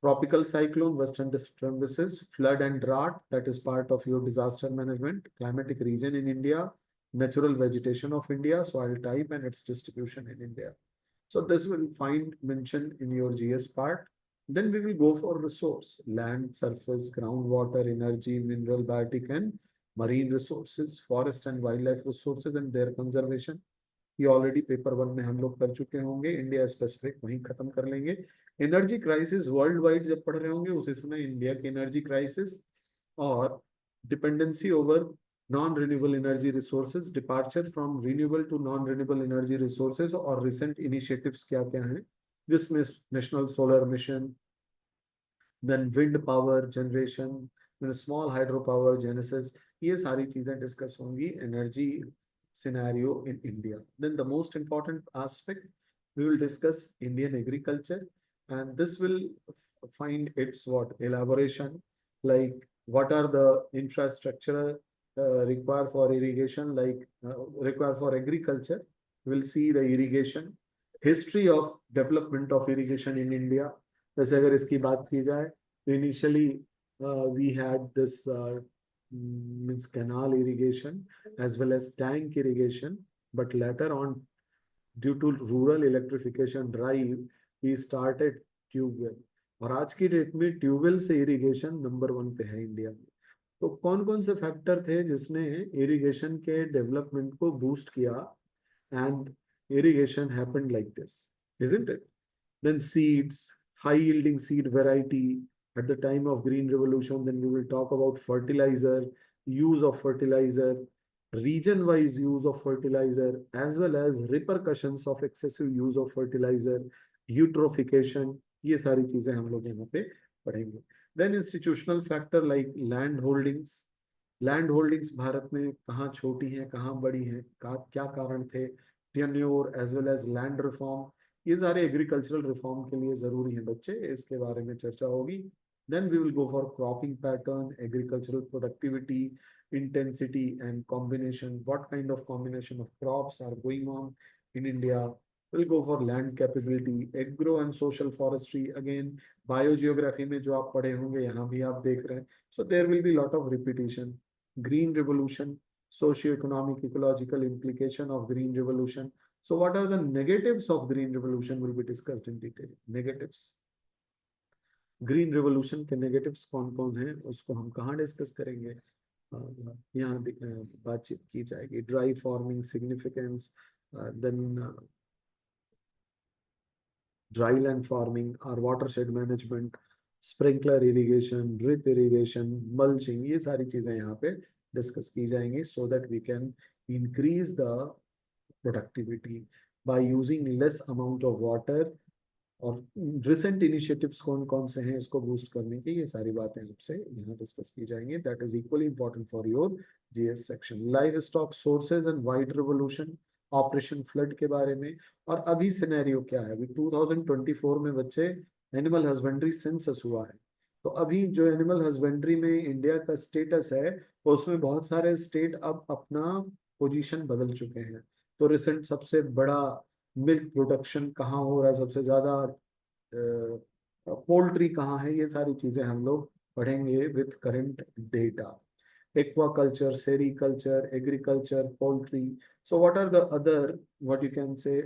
Tropical cyclone, western disturbances, flood and drought, that is part of your disaster management, climatic region in India, natural vegetation of India, soil type and its distribution in India. So this will find mention in your GS part. Then we will go for resource, land, surface, groundwater, energy, mineral, biotic and marine resources, forest and wildlife resources and their conservation. ये already paper 1 में हम लोग कर चुके होंगे, India specific वहीं खत्म कर लेंगे. एनर्जी क्राइसिस वर्ल्ड वाइड जब पढ़ रहे होंगे उसी समय इंडिया की एनर्जी क्राइसिस और dependency over non renewable energy resources, departure from renewable to non renewable energy resources और रिसेंट इनिशिएटिव्स क्या क्या हैं, जिसमें National Solar Mission, then wind power generation, small hydro power genesis, ये सारी चीजें डिस्कस होंगी energy scenario in India. Then the most important aspect, we will discuss Indian agriculture, and this will find its what elaboration, like what are the infrastructure required for irrigation, like required for agriculture. We'll see the irrigation, history of development of irrigation in India. जैसे अगर इसकी बात की जाए तो initially we had this means canal irrigation as well as tank irrigation, but later on due to rural electrification drive we started tube well, और आज की डेट में ट्यूबवेल से इरिगेशन नंबर 1 पे है इंडिया में. तो कौन कौन से फैक्टर थे जिसने इरिगेशन के डेवलपमेंट को बूस्ट किया, and irrigation happened like this, isn't it? Then seeds, high yielding seed variety at the time of green revolution. Then we will talk about fertilizer, use of fertilizer, region wise use of fertilizer, as well as repercussions of excessive use of fertilizer, eutrophication. ये सारी चीजें हम लोग यहाँ पे पढ़ेंगे. Then institutional factor like land holdings. Land holdings Bharat में कहाँ छोटी हैं, कहाँ बड़ी हैं, क्या कारण थे, tenure as well as land reform, ये सारे एग्रीकल्चरल रिफॉर्म के लिए जरूरी है बच्चे, इसके बारे में चर्चा होगी. Then we will go for cropping pattern, agricultural productivity, intensity and combination, what kind of combination of crops are going on in India. We'll go for land capability, agro and social forestry. Again, biogeography में जो आप पढ़े होंगे यहाँ भी आप देख रहे हैं. So there will be lot of repetition. Green revolution, socio-economic, ecological implication of green revolution. So what are the negatives of green revolution will be discussed in detail. Negatives. Green revolution के negatives कौन कौन हैं उसको हम कहाँ discuss करेंगे, यहाँ बातचीत की जाएगी. Dry farming significance, then dry land farming or watershed management, sprinkler irrigation, drip irrigation, mulching, ये सारी चीजें यहाँ पे डिस्कस की जाएंगी, so that we can increase the productivity by using less amount of water. और रिसेंट इनिशिएटिव्स कौन कौन से हैं इसको बूस्ट करने की, ये सारी बातें आपसे यहाँ डिस्कस की जाएंगी. That is equally important for your GS section. Live stock sources and wide revolution, operation flood के बारे में. और अभी सिनेरियो क्या है, अभी 2024 में बच्चे एनिमल हस्बेंड्री सेंसस हुआ है, तो अभी जो एनिमल हस्बेंड्री में इंडिया का स्टेटस है उसमें बहुत सारे स्टेट अब अपना पोजीशन बदल चुके हैं. तो रिसेंट सबसे बड़ा मिल्क प्रोडक्शन कहाँ हो रहा है, सबसे ज्यादा पोल्ट्री कहाँ है, ये सारी चीजें हम लोग पढ़ेंगे with current data. aquaculture, sericulture, agriculture, poultry. So what are the other, what you can say,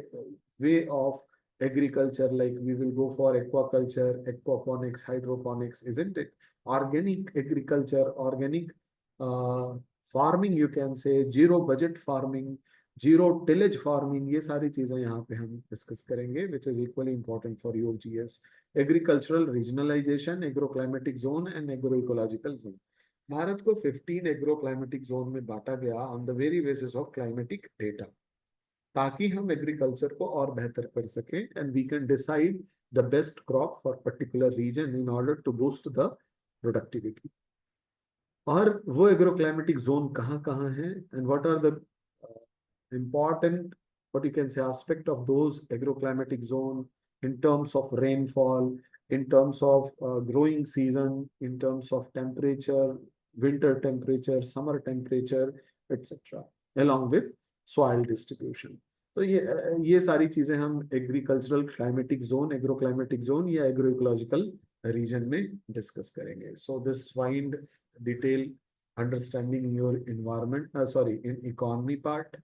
way of agriculture? Like we will go for aquaculture, aquaponics, hydroponics, isn't it? Organic agriculture, organic farming, you can say, zero budget farming, zero tillage farming, ये सारी चीजें यहाँ पे हम discuss करेंगे, which is equally important for your GS. Agricultural regionalization, agroclimatic zone and agroecological zone. Bharat को 15 agro climatic zone में बांटा गया on the very basis of climatic data, ताकि हम एग्रीकल्चर को और बेहतर कर सकें and we can decide the best crop for particular region in order to boost the productivity. और वो एग्रो क्लाइमेटिक जोन कहाँ कहाँ है and what are the important, what you can say, aspect of those agroclimatic zone in terms of rainfall, in terms of growing season, in terms of temperature, winter temperature, summer temperature, etc. along with soil distribution. तो ये सारी चीजें हम agricultural climatic zone, agro climatic zone या agro ecological region में discuss करेंगे. So this find detail understanding your environment, sorry in economy part.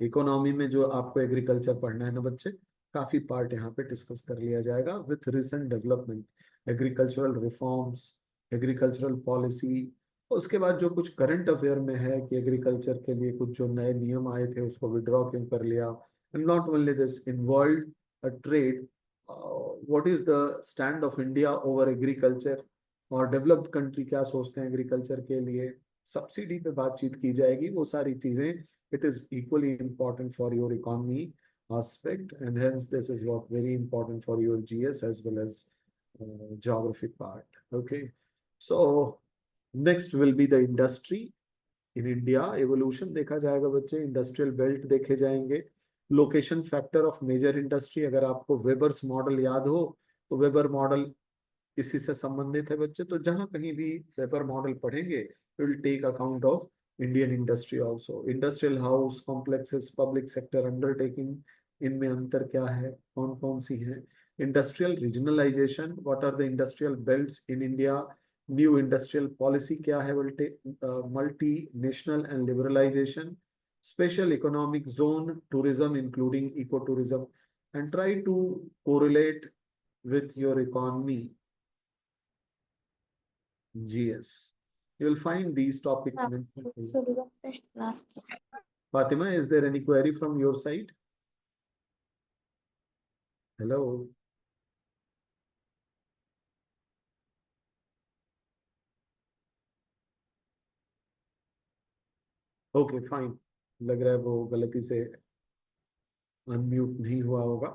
Economy में जो आपको एग्रीकल्चर पढ़ना है ना बच्चे, काफी पार्ट यहाँ पे डिस्कस कर लिया जाएगा with recent development, agricultural reforms, agricultural policy. उसके बाद जो कुछ करंट अफेयर में है कि एग्रीकल्चर के लिए कुछ जो नए नियम आए थे उसको विड्रॉ क्यों कर लिया. And not only this, in world trade what is the stand of India over agriculture, और डेवलप्ड कंट्री क्या सोचते हैं एग्रीकल्चर के लिए. सब्सिडी पे बातचीत की जाएगी. वो सारी चीजें, it is equally important for your economy aspect, and hence this is what very important for your GS as well as geography part. Okay, so next will be the industry in India. Evolution देखा जाएगा बच्चे, industrial belt देखे जाएंगे, location factor of major industry. अगर आपको Weber's model याद हो तो वेबर मॉडल इसी से संबंधित है बच्चे. तो जहां कहीं भी वेबर मॉडल पढ़ेंगे will take account of Indian industry also. Industrial house, complexes, public sector undertaking, इनमें अंतर क्या है, कौन कौन सी हैं. Industrial regionalisation, what are the industrial belts in India. New industrial policy क्या है, will take multi national and liberalisation. Special economic zone, tourism including ecotourism, and try to correlate with your economy GS. You will find these topics mentioned. Fatima, is there any query from your side? Hello. Okay, fine. लग रहा है वो गलती से unmute नहीं हुआ होगा.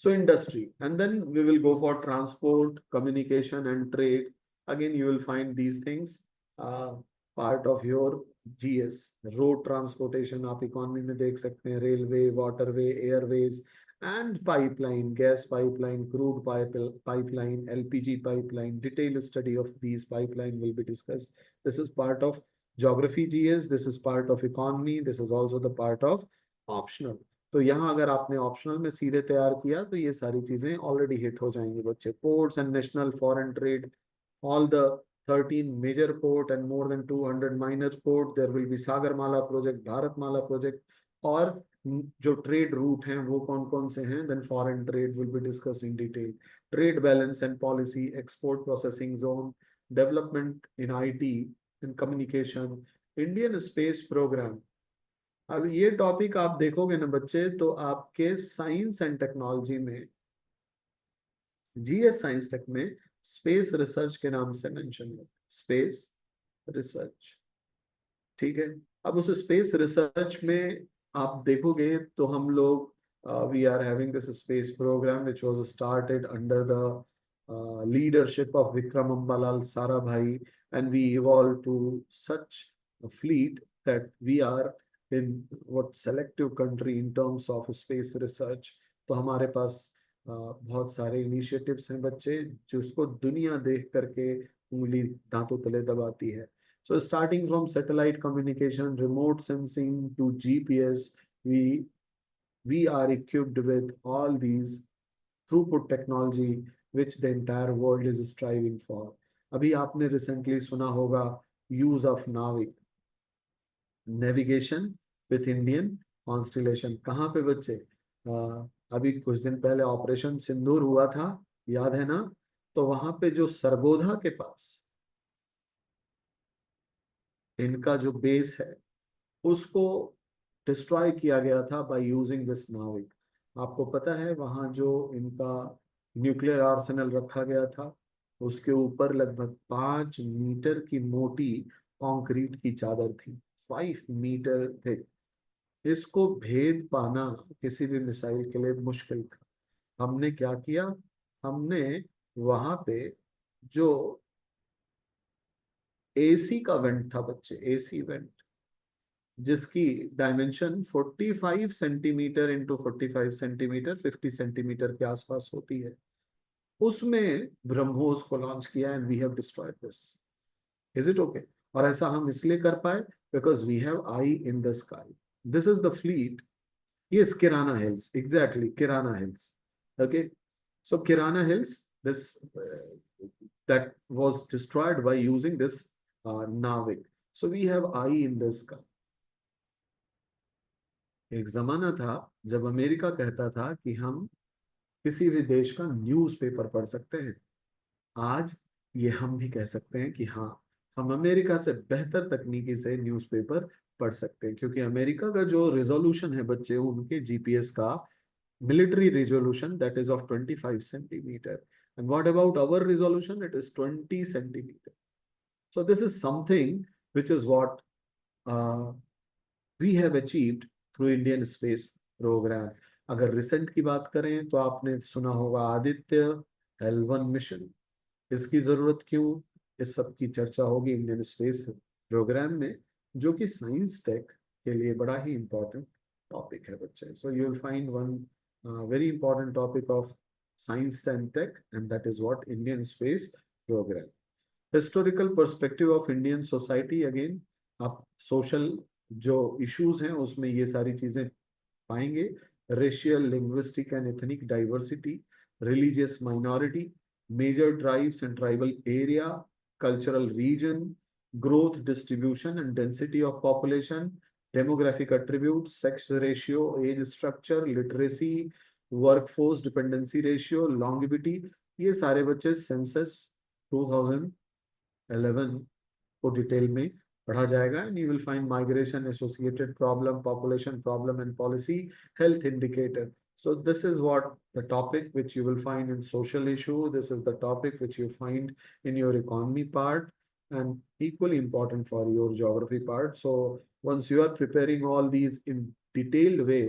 So industry, and then we will go for transport, communication and trade. Again, you will find these things part of your GS. Road transportation आप इकोनॉमी में देख सकते हैं, railway, waterway, Airways and pipeline, gas pipeline, crude pipeline, LPG pipeline. Detailed study of these pipeline will be discussed. This is part of geography GS. This is part of economy. This is also the part of optional. तो यहाँ अगर आपने optional में सीधे तैयार किया तो ये सारी चीजें ऑलरेडी हिट हो जाएंगी बच्चे. Ports and national foreign trade, all the 13 major port and more than 200 minor port. There will be Sagarmala project, Bharatmala project, और जो ट्रेड रूट हैं वो कौन कौन से हैं. Then foreign trade will be discussed in detail. Trade balance and policy, export processing zone, development in IT in communication, Indian space programme. अब ये टॉपिक आप देखोगे ना बच्चे तो आपके साइंस एंड टेक्नोलॉजी में, जीएस साइंस टेक में स्पेस रिसर्च के नाम से मेंशन है, स्पेस रिसर्च. ठीक है. अब उस स्पेस रिसर्च में आप देखोगे तो हम लोग we are having this space program which was started under the leadership of Vikram Ambalal Sarabhai, and we evolved to such a fleet that we are in what selective country in terms of space research. तो हमारे पास बहुत सारे initiatives हैं बच्चे जिसको दुनिया देख करके उंगली दांतों तले दबाती है. So starting from satellite communication, remote sensing to GPS, we are equipped with all these throughput technology which the entire world is striving for. अभी आपने recently सुना होगा use of नाविक, navigation with Indian constellation. कहाँ पे बच्चे? अभी कुछ दिन पहले ऑपरेशन सिंदूर हुआ था, याद है ना? तो वहां पे जो सरगोधा के पास इनका जो बेस है उसको डिस्ट्रॉय किया गया था बाय यूजिंग दिस नाविक. आपको पता है वहां जो इनका न्यूक्लियर आर्सेनल रखा गया था उसके ऊपर लगभग 5 मीटर की मोटी कंक्रीट की चादर थी, 5 मीटर थे. इसको भेद पाना किसी भी मिसाइल के लिए मुश्किल था. हमने क्या किया, हमने वहां पे जो एसी का वेंट था बच्चे, एसी वेंट जिसकी dimension 45 centimetre into 45 centimetre 50 centimetre के आसपास होती है, उसमें ब्रह्मोस को लॉन्च किया and we have destroyed this. Is it okay? और ऐसा हम इसलिए कर पाए because we have eye in the sky. This is the fleet. Yes, Kirana Hills. Exactly, Kirana Hills. Okay, so Kirana Hills, this that was destroyed by using this Navik. So we have eye in the sky. एक जमाना था जब America कहता था कि हम किसी भी देश का न्यूज़पेपर पढ़ सकते हैं। आज ये हम भी कह सकते हैं कि हाँ, हम अमेरिका से बेहतर तकनीकी से न्यूज़पेपर पढ़ सकते हैं, क्योंकि अमेरिका का जो रिजोल्यूशन है बच्चे, उनके जीपीएस का military resolution that is of 25 centimeter, and what about our resolution? It is 20 centimeter. So this is something which is what uh, we have achieved through Indian space program. अगर recent की बात करें तो आपने सुना होगा Aditya L1 mission. इसकी जरूरत क्यों, इस सब की चर्चा होगी इंडियन स्पेस प्रोग्राम में, जो कि साइंस टेक के लिए बड़ा ही इंपॉर्टेंट टॉपिक है बच्चे। So you will find one very important topic of science and tech, and that is what Indian space program. Historical perspective of Indian society, again आप social जो issues हैं उसमें ये सारी चीजें पाएंगे। Racial, linguistic and ethnic diversity, religious minority, major tribes and tribal area, cultural region, growth distribution and density of population, demographic attributes, sex ratio, age structure, literacy, workforce dependency ratio, longevity, ये सारे बच्चे census 2011 को detail में पढ़ा जाएगा। And you will find migration associated problem, population problem and policy, health indicator. So this is what the topic which you will find in social issue. This is the topic which you find in your economy part, and equally important for your geography part. So once you are preparing all these in detailed way,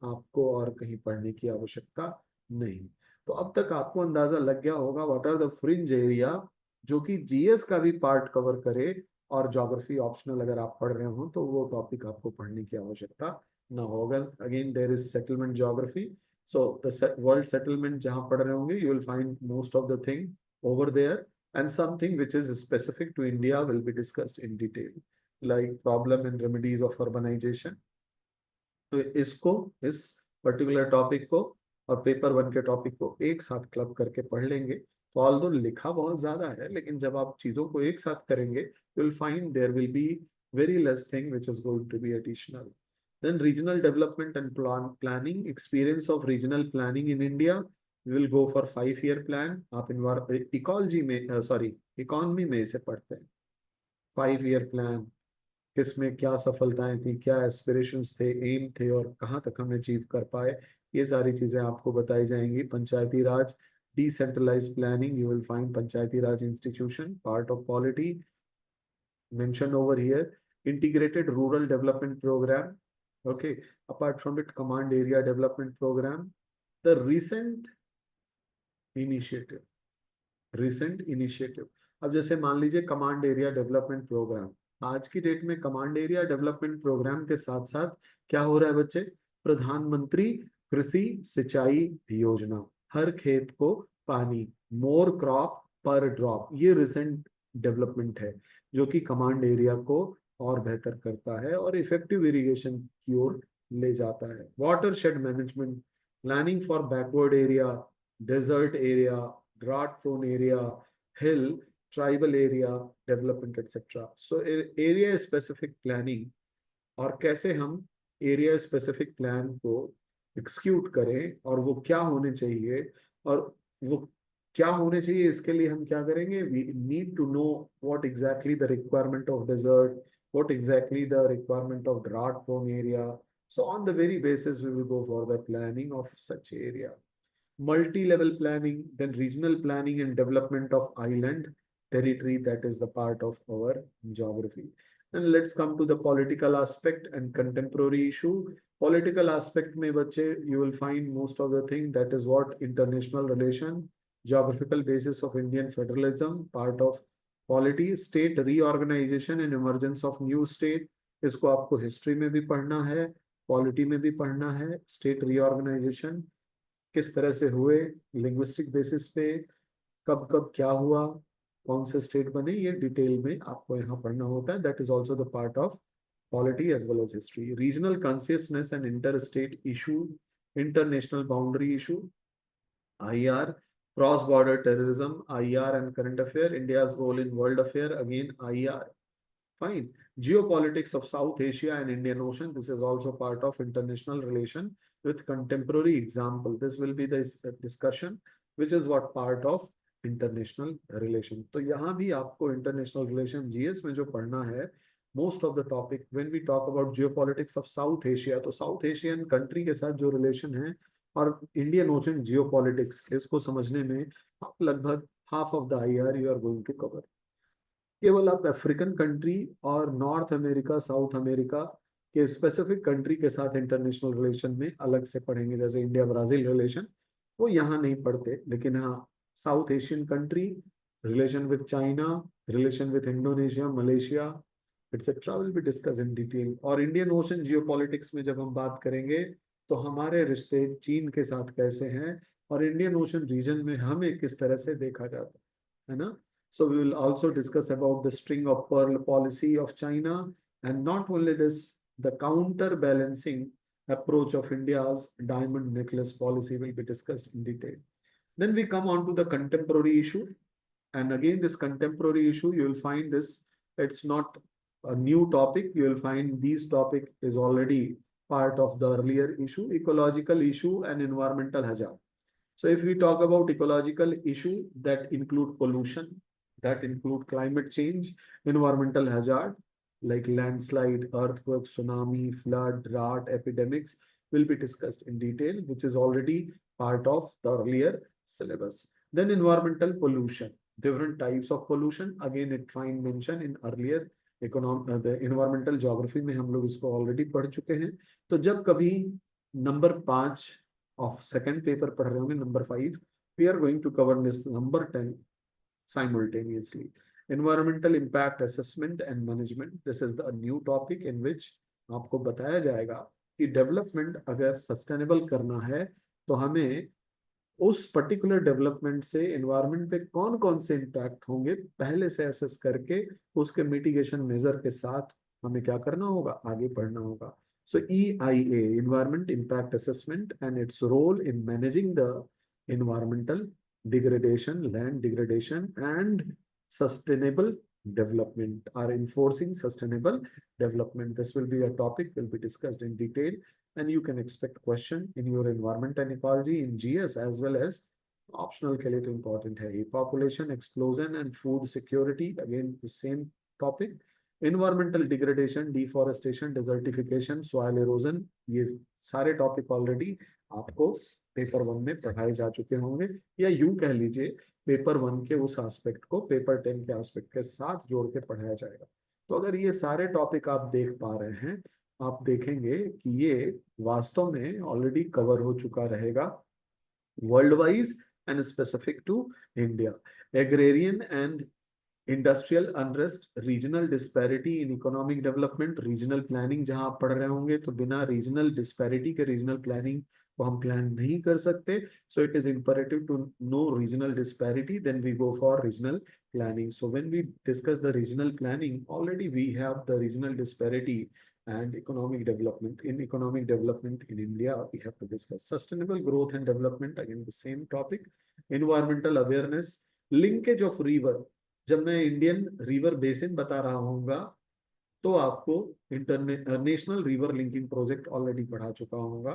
आपको और कहीं पढ़ने की आवश्यकता नहीं। तो अब तक आपको अंदाजा लग गया होगा what are the fringe area, जो कि जीएस का भी पार्ट कवर करे, और ज्योग्राफी ऑप्शनल अगर आप पढ़ रहे हो तो वो टॉपिक आपको पढ़ने की आवश्यकता ना होगा। Again there is settlement geography. So the world settlement जहां पढ़ रहे होंगे you will find most of the thing over there, and something which is specific to India will be discussed in detail, like problem and remedies of urbanization. तो इसको, इस particular topic को और paper one के topic को एक साथ club करके पढ़ लेंगे तो ऑल्दो लिखा बहुत ज्यादा है, लेकिन जब आप चीजों को एक साथ करेंगे you will find there will be very less thing which is going to be additional. Then regional development and planning, experience of regional planning in India. We will go for 5-year plan. आप ecology में sorry economy में इसे पढ़ते हैं। 5-year plan, किसमें क्या सफलताएं थी, क्या एस्पिरेशंस थे, एम थे, और कहाँ तक हम अचीव कर पाए, ये सारी चीजें आपको बताई जाएंगी। Panchayati Raj, decentralised planning, you will find Panchayati Raj institution part of polity mentioned over here. Integrated rural development program, okay, apart from it command area development program, the initiative recent initiative अब जैसे मान लीजिए कमांड एरिया डेवलपमेंट प्रोग्राम, आज की date में command area development programme के साथ साथ क्या हो रहा है बच्चे, प्रधानमंत्री कृषि सिंचाई योजना, हर खेत को पानी, मोर क्रॉप पर ड्रॉप, ये रिसेंट डेवलपमेंट है जो कि कमांड एरिया को और बेहतर करता है और इफेक्टिव इरिगेशन की ओर ले जाता है। Watershed management, planning for backward area, desert area, drought prone area, hill, tribal area development, etc. So area specific planning, और कैसे हम एरिया स्पेसिफिक प्लान को एक्सिक्यूट करें और वो क्या होने चाहिए, और वो क्या होने चाहिए इसके लिए हम क्या करेंगे, we need to know what exactly the requirement of desert, what exactly the requirement of drought prone area. So on the very basis we will go for the planning of such area. Multi-level planning, then regional planning and development of island territory, that is the part of our geography. And let's come to the political aspect and contemporary issue. Political aspect mein bache, you will find most of the thing, that is what international relation, geographical basis of Indian federalism, part of polity, state reorganization and emergence of new state. इसको आपको history में भी पढ़ना है, polity में भी पढ़ना है, स्टेट रीऑर्गेनाइजेशन, किस तरह से हुए, लिंग्विस्टिक बेसिस पे, कब कब क्या हुआ, कौन से स्टेट बने, ये डिटेल में आपको यहाँ पढ़ना होता है. That is also the part of polity as well as history. Regional consciousness and inter state issue, international boundary issue, IR, cross-border terrorism, IR and current affair, India's role in world affair, again IR. Fine. Geopolitics of South Asia and Indian Ocean. This is also part of international relation with contemporary example. This will be the discussion, which is what part of international relation. तो यहाँ भी आपको international relation GS में जो पढ़ना है, most of the topic when we talk about geopolitics of South Asia, तो South Asian country के साथ जो relation है और इंडियन ओशन जियोपॉलिटिक्स, इसको समझने में आप लगभग half of the IR you are going to cover. केवल आप अफ्रीकन कंट्री और नॉर्थ अमेरिका, साउथ अमेरिका के स्पेसिफिक कंट्री के साथ इंटरनेशनल रिलेशन में अलग से पढ़ेंगे, जैसे इंडिया ब्राजील रिलेशन, वो यहाँ नहीं पढ़ते. लेकिन हाँ, south Asian country, relation with China, relation with Indonesia, Malaysia etcetera will be discuss in detail. और इंडियन ओशन जियोपॉलिटिक्स में जब हम बात करेंगे तो हमारे रिश्ते चीन के साथ कैसे हैं और इंडियन ओशन रीजन में हमें किस तरह से देखा जाता है ना. So we will also discuss about the string of pearl policy of China, and not only this, the counterbalancing approach of India's diamond necklace policy will be discussed in detail. Then we come on to the contemporary issue, and again this contemporary issue you will find this, it's not a new topic. You will find these topic is already part of the earlier issue, ecological issue and environmental hazard. So if we talk about ecological issue, that include pollution, that include climate change, environmental hazard like landslide, earthquake, tsunami, flood, drought, epidemics will be discussed in detail, which is already part of the earlier syllabus. Then environmental pollution, different types of pollution, again it find mention in earlier the environmental geography में हम लोग इसको already पढ़ चुके हैं. तो जब कभी नंबर 5 of second paper पढ़ रहे होंगे, number 5, we are going to cover this number 10 simultaneously. Environmental impact assessment and management. This is the new topic in which आपको बताया जाएगा कि डेवलपमेंट अगर सस्टेनेबल करना है तो हमें उस पर्टिकुलर डेवलपमेंट से एनवायरनमेंट पे कौन कौन से इम्पैक्ट होंगे पहले से असेस करके उसके मिटिगेशन मेजर के साथ हमें क्या करना होगा, आगे बढ़ना होगा. So EIA, Environment Impact Assessment, and its role in managing the environmental degradation, land degradation, and sustainable development, or enforcing sustainable development. This will be a topic will be discussed in detail, and you can expect question in your environment and ecology in GS as well as optional के लिए तो important है. Population explosion and food security, again the same topic. Environmental degradation, deforestation, desertification, soil erosion, ये सारे topic already आपको paper 1 में पढ़ाए जा चुके होंगे, या यूं कह लीजिए पेपर 1 के उस एस्पेक्ट को पेपर 10 के एस्पेक्ट के साथ जोड़ के पढ़ाया जाएगा. तो अगर ये सारे टॉपिक आप देख पा रहे हैं, आप देखेंगे कि ये वास्तव में ऑलरेडी कवर हो चुका रहेगा world wise and specific to India. Agrarian and industrial unrest, regional disparity in economic development, regional planning जहां आप पढ़ रहे होंगे तो बिना रीजनल डिस्पैरिटी के रीजनल प्लानिंग को हम प्लान नहीं कर सकते. So it is imperative to know regional disparity, then we go for regional planning. So when we discuss the regional planning, already we have the regional disparity and economic development. In economic development in India, we have to discuss sustainable growth and development, again the same topic. Environmental awareness, linkage of river. जब मैं Indian river basin बता रहा हूँगा तो आपको national river linking project already पढ़ा चुका होगा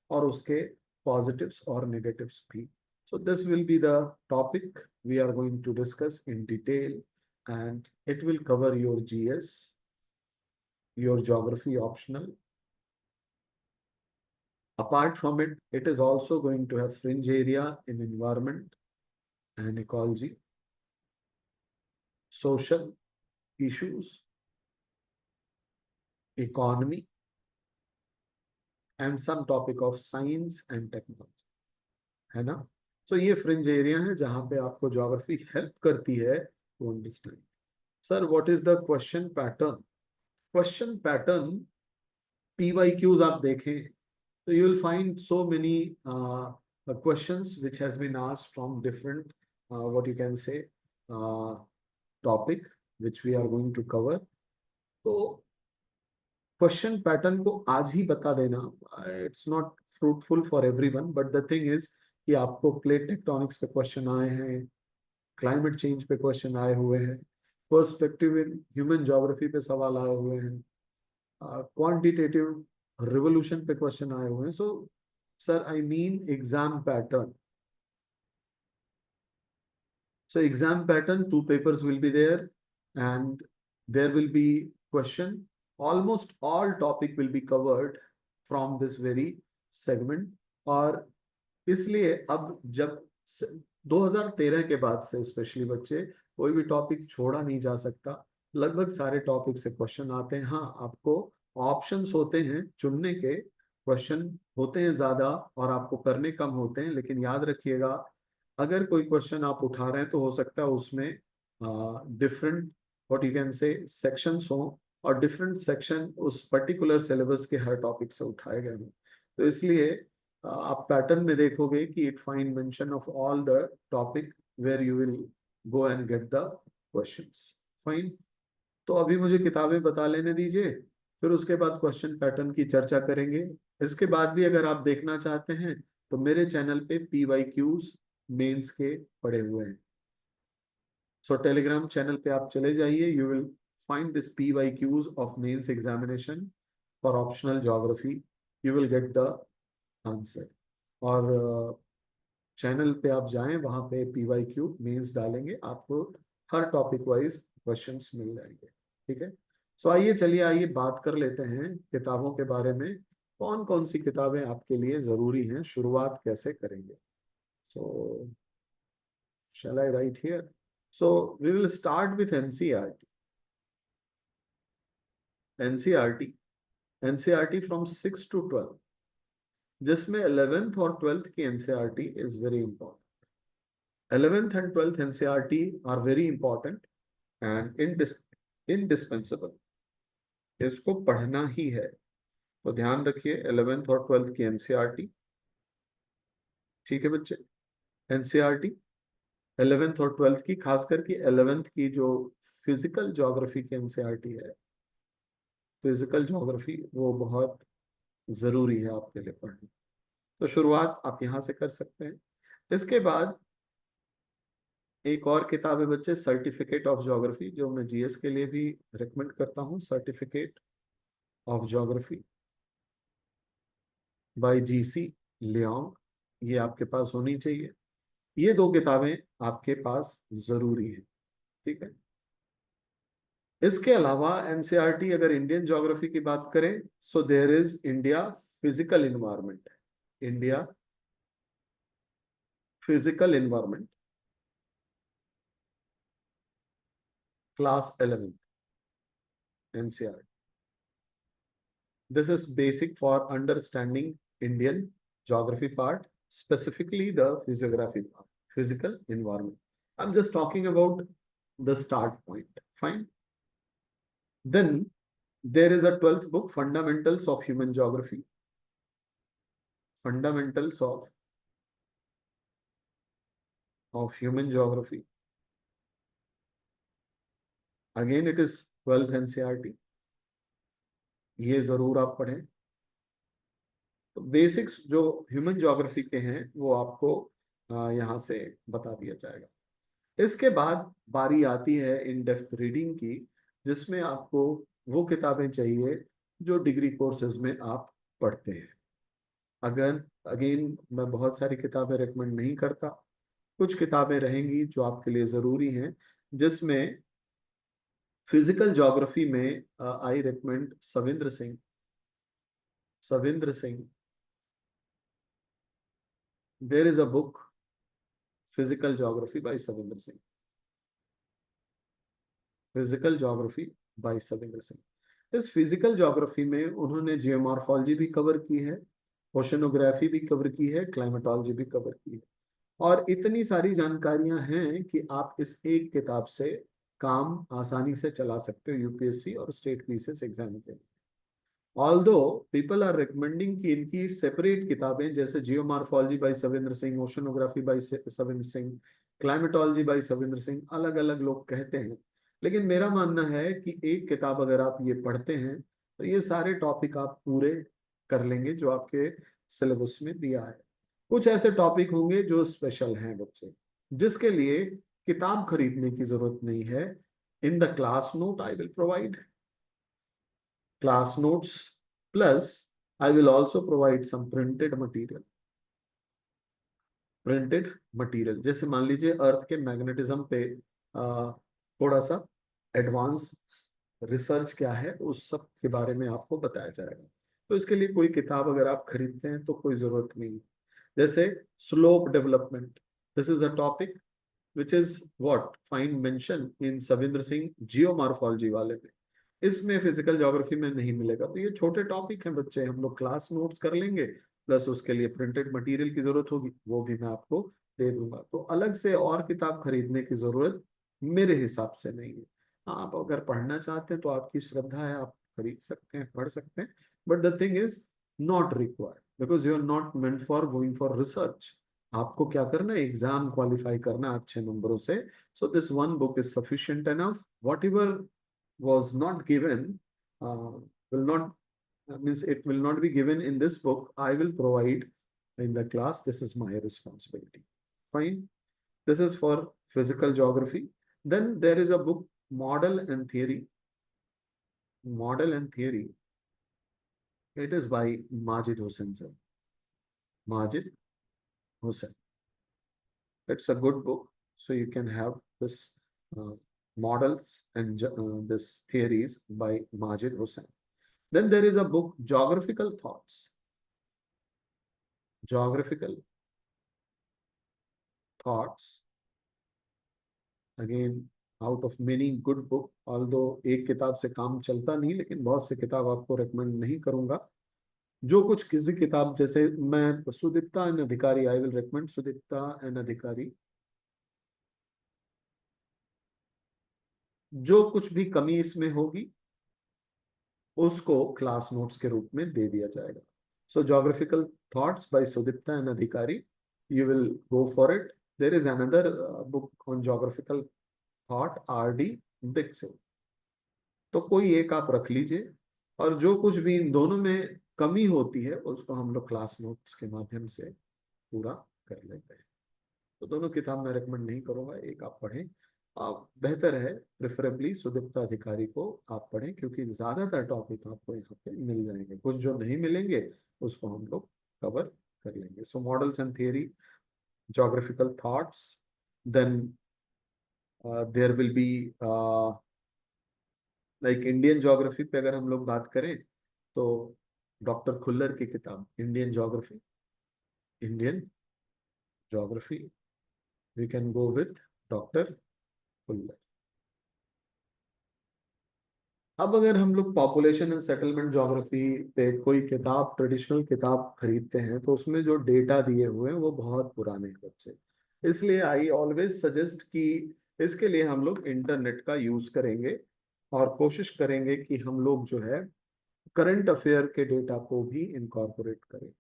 और उसके पॉजिटिव्स और नेगेटिव्स भी. So this will be the topic we are going to discuss in detail, and it will cover your GS, your geography optional. Apart from it, it is also going to have fringe area in environment and ecology, social issues, economy, and some topic of science and technology, है ना. So ये fringe area है जहां पे आपको geography help करती है to understand. Sir what is the question pattern? Question pattern PYQs आप देखें तो you will find so many questions which has been asked from different, what you can say, topic which we are going to cover. तो question pattern को आज ही बता देना, it's not fruitful for everyone, but the thing is कि आपको plate tectonics पे question आए हैं, क्लाइमेट चेंज पे क्वेश्चन आए हुए हैं, पर्सपेक्टिव इन ह्यूमन ज्योग्राफी पे सवाल आए हुए हैं, क्वांटिटेटिव रिवोल्यूशन पे क्वेश्चन आए हुए हैं. So sir, I mean exam pattern. So exam pattern, two papers will be there and there will be question. Almost all topic will be covered from this very segment. और इसलिए अब जब 2013 के बाद से स्पेशली बच्चे कोई भी टॉपिक छोड़ा नहीं जा सकता. लगभग सारे टॉपिक से क्वेश्चन आते हैं. हाँ, आपको ऑप्शंस होते हैं चुनने के, क्वेश्चन होते हैं ज्यादा और आपको करने कम होते हैं, लेकिन याद रखिएगा अगर कोई क्वेश्चन आप उठा रहे हैं तो हो सकता है उसमें डिफरेंट व्हाट यू कैन से सेक्शंस हो और डिफरेंट सेक्शन उस पर्टिकुलर सिलेबस के हर टॉपिक से उठाए गए हों. तो इसलिए आप पैटर्न में देखोगे कि it find mention of all the topic where you will go and get the questions. Fine. तो अभी मुझे किताबें बता लेने दीजिए, फिर उसके बाद क्वेश्चन पैटर्न की चर्चा करेंगे. इसके बाद भी अगर आप देखना चाहते हैं तो मेरे चैनल पे PYQs मेंस के पड़े हुए हैं. सो टेलीग्राम चैनल पे आप चले जाइए, you will find this PYQs of mains examination for optional geography. You will get the answer. और चैनल पे आप जाएं, वहां पे PYQ मेंस डालेंगे, आपको हर टॉपिक वाइज क्वेश्चंस मिल जाएंगे. ठीक है. सो आइए, चलिए आइए बात कर लेते हैं किताबों के बारे में. कौन कौन सी किताबें आपके लिए जरूरी हैं, शुरुआत कैसे करेंगे. सो shall I write here? So we will start with NCERT. NCERT. NCERT from 6 to 12. जिसमें 11th और 12th की NCERT is very important. 11th and 12th NCERT are very important and indispensable. इसको पढ़ना ही है. तो ध्यान रखिए 11th और 12th की NCERT. ठीक है बच्चे. NCERT 11th और 12th की, खास करके 11th की जो फिजिकल ज्योग्राफी की NCERT है, फिजिकल ज्योग्राफी, वो बहुत जरूरी है आपके लिए पढ़ना. तो शुरुआत आप यहां से कर सकते हैं. इसके बाद एक और किताब है बच्चे, सर्टिफिकेट ऑफ ज्योग्राफी, जो मैं GS के लिए भी रिकमेंड करता हूं. Certificate of geography bye GC Leong, ये आपके पास होनी चाहिए. ये दो किताबें आपके पास जरूरी है. ठीक है. इसके अलावा NCERT अगर इंडियन ज्योग्राफी की बात करें, so there is India physical environment. India physical environment, class 11th NCERT. This is basic for understanding Indian geography part, specifically the physiography part, physical environment. I'm just talking about the start point. Fine. Then there is a 12th book, Fundamentals of Human Geography. Fundamentals of Human Geography. Again, it is 12th NCERT. ये जरूर आप पढ़ें. तो basics जो human geography के हैं वो आपको यहाँ से बता दिया जाएगा. इसके बाद बारी आती है इन डेप्थ रीडिंग की, जिसमें आपको वो किताबें चाहिए जो डिग्री कोर्सेज में आप पढ़ते हैं. अगर अगेन मैं बहुत सारी किताबें रेकमेंड नहीं करता, कुछ किताबें रहेंगी जो आपके लिए ज़रूरी हैं, जिसमें फिजिकल ज्योग्राफी में I recommend Savindra Singh. There is a book physical geography by Savindra Singh. Physical geography by Savindra Singh. इस फिजिकल ज्योग्राफी में उन्होंने जियोमॉर्फोलॉजी भी कवर की है, ओशनोग्राफी भी कवर की है, क्लाइमेटोलॉजी भी कवर की है. और इतनी सारी जानकारियां हैं कि आप इस एक किताब से काम आसानी से चला सकते हो UPSC और स्टेट पीसीएस एग्जाम के लिए. ऑल्दो पीपल आर रिकमेंडिंग कि इनकी सेपरेट किताबें, जैसे geomorphology by Savindra Singh, oceanography by Savindra Singh, climatology by Savindra Singh, अलग अलग लोग कहते हैं। लेकिन मेरा मानना है कि एक किताब अगर आप ये पढ़ते हैं तो ये सारे टॉपिक आप पूरे कर लेंगे जो आपके सिलेबस में दिया है। कुछ ऐसे टॉपिक होंगे जो स्पेशल हैं बच्चे, जिसके लिए किताब खरीदने की जरूरत नहीं है। In the class note I will provide class notes, plus I will also provide some printed material। Printed material जैसे मान लीजिए अर्थ के मैग्नेटिज्म पे थोड़ा सा एडवांस रिसर्च क्या है उस सब के बारे में आपको बताया जाएगा। तो इसके लिए कोई किताब अगर आप खरीदते हैं तो कोई जरूरत नहीं। जैसे slope development, this is a topic which is what find mention in Savindra Singh geomorphology वाले में। इसमें फिजिकल ज्योग्राफी में नहीं मिलेगा। तो ये छोटे टॉपिक हैं बच्चे, हम लोग क्लास नोट्स कर लेंगे, प्लस उसके लिए प्रिंटेड मटेरियल की जरूरत होगी, वो भी मैं आपको दे दूंगा। तो अलग से और किताब खरीदने की जरूरत मेरे हिसाब से नहीं है। हाँ, आप अगर पढ़ना चाहते हैं तो आपकी श्रद्धा है, आप खरीद सकते हैं, पढ़ सकते हैं, but the thing is not required because you are not meant for going for research. आपको क्या करना है, एग्जाम क्वालिफाई करना अच्छे नंबरों से। So this one book is sufficient enough. What ever was not given will not means it will not be given in this book, I will provide in the class. This is my responsibility. Fine. This is for physical geography. Then there is a book, model and theory. Model and theory, it is by Majid Hussain sir. Majid Hussain, it's a good book, so you can have this uh, models and this theories by Majid Hussain. Then there is a book, Geographical Thoughts. Geographical Thoughts. Again, out of many good book, although एक किताब से काम चलता नहीं, लेकिन बहुत से किताब आपको रेकमेंड नहीं करूंगा। जो कुछ किसी किताब, जैसे मैं सुदीप्ता एंड अधिकारी, I will recommend Sudipta and अधिकारी। जो कुछ भी कमी इसमें होगी उसको क्लास नोट्स के रूप में दे दिया जाएगा। So geographical thoughts by Sudipta and Adhikari, you will go for it. There is another book on geographical thought, R.D. Dixon। तो कोई एक आप रख लीजिए, और जो कुछ भी इन दोनों में कमी होती है उसको हम लोग क्लास नोट्स के माध्यम से पूरा कर लेते हैं। तो दोनों किताब मैं रेकमेंड नहीं करूंगा, एक आप पढ़ें। आप बेहतर है प्रेफरेबली सुदीप्ता अधिकारी को आप पढ़ें, क्योंकि ज्यादातर टॉपिक आपको यहाँ पे मिल जाएंगे, कुछ जो नहीं मिलेंगे उसको हम लोग कवर कर लेंगे। So models and theory, geographical thoughts, then there will be like Indian geography पे अगर हम लोग बात करें तो डॉक्टर खुल्लर की किताब Indian geography, Indian geography, we can go with doctor Khullar. अब अगर हम लोग पॉपुलेशन एंड सेटलमेंट ज्योग्राफी पे कोई किताब, ट्रेडिशनल किताब खरीदते हैं, तो उसमें जो डेटा दिए हुए हैं वो बहुत पुराने हैं बच्चे। इसलिए आई ऑलवेज सजेस्ट कि इसके लिए हम लोग इंटरनेट का यूज करेंगे और कोशिश करेंगे कि हम लोग जो है करंट अफेयर के डेटा को भी इनकॉर्पोरेट करें।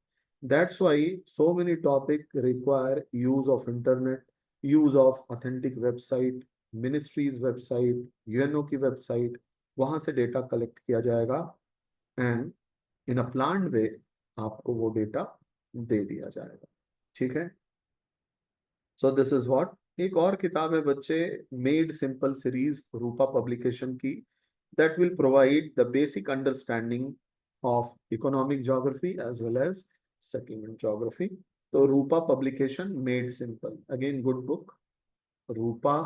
That's why so many topic require use of internet, use of authentic website, ministries website, UNO की वेबसाइट, वहां से डेटा कलेक्ट किया जाएगा एंड इन अ प्लान्ड वे आपको वो डेटा दे दिया जाएगा। ठीक है। So this is what. एक और किताब है बच्चे, मेड सिंपल सीरीज, रूपा पब्लिकेशन की, that will provide the basic understanding of economic geography as well as settlement geography. So Rupa publication, made simple, again good book, Rupa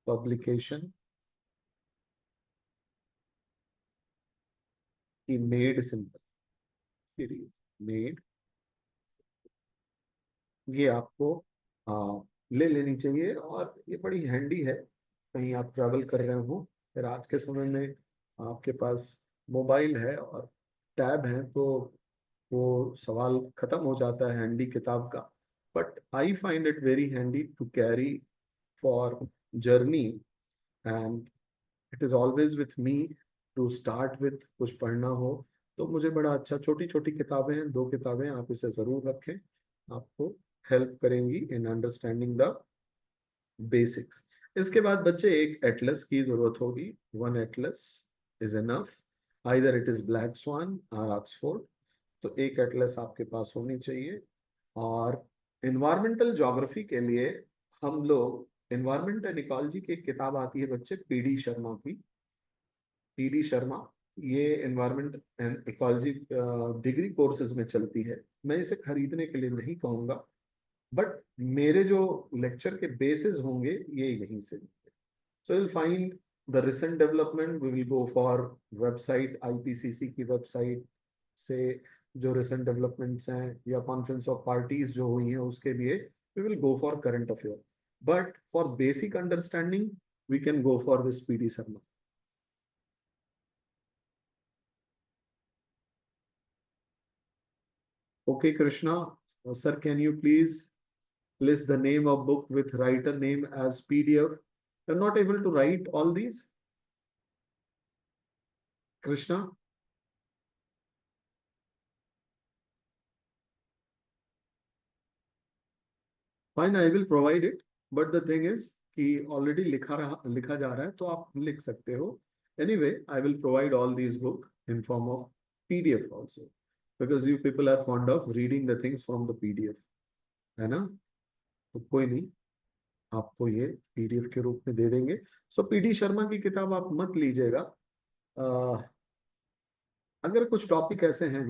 publication की made simple series, made, ये आपको ले लेनी चाहिए और ये बड़ी हैंडी है कहीं आप ट्रैवल कर रहे हो। फिर आज के समय में आपके पास मोबाइल है और टैब है, तो वो सवाल खत्म हो जाता है हैंडी किताब का। But I find it very handy to carry for journey, and it is always with me to start with. कुछ पढ़ना हो तो मुझे बड़ा अच्छा, छोटी छोटी किताबें हैं, 2 किताबें, आप इसे जरूर रखें, आपको हेल्प करेंगी इन अंडरस्टैंडिंग द बेसिक्स। इसके बाद बच्चे एक एटलस की जरूरत होगी, one atlas is enough, either it is Black Swan और ऑक्सफोर्ड। तो एक एटलस आपके पास होनी चाहिए। और इन्वायरमेंटल ज्योग्राफी के लिए हम लोग इन्वायरमेंट एंड इकोलॉजी की एक किताब आती है बच्चे, पीडी शर्मा की। पीडी शर्मा, ये environment and ecology degree courses में चलती है। मैं इसे खरीदने के लिए नहीं कहूँगा, बट मेरे जो लेक्चर के बेसिस होंगे ये यहीं से। So will find the recent development, we will go for website, IPCC की वेबसाइट से जो रिसेंट डेवलपमेंट्स हैं या कॉन्फ्रेंस ऑफ पार्टीज जो हुई हैं उसके लिए we will go for current affair. But for basic understanding we can go for this PD Sharma. Okay, Krishna. Sir, can you please list the name of book with writer name as PDF? You're not able to write all these, Krishna? Fine, I will provide it. But the thing is कि already लिखा जा रहा है तो आप लिख सकते हो. Anyway, I will provide all these book in form of PDF also, because you people are fond of reading the things from the PDF, है ना? तो कोई नहीं, आपको ये PDF के रूप में दे देंगे. सो पीडी शर्मा की किताब आप मत लीजिएगा. अगर कुछ टॉपिक ऐसे हैं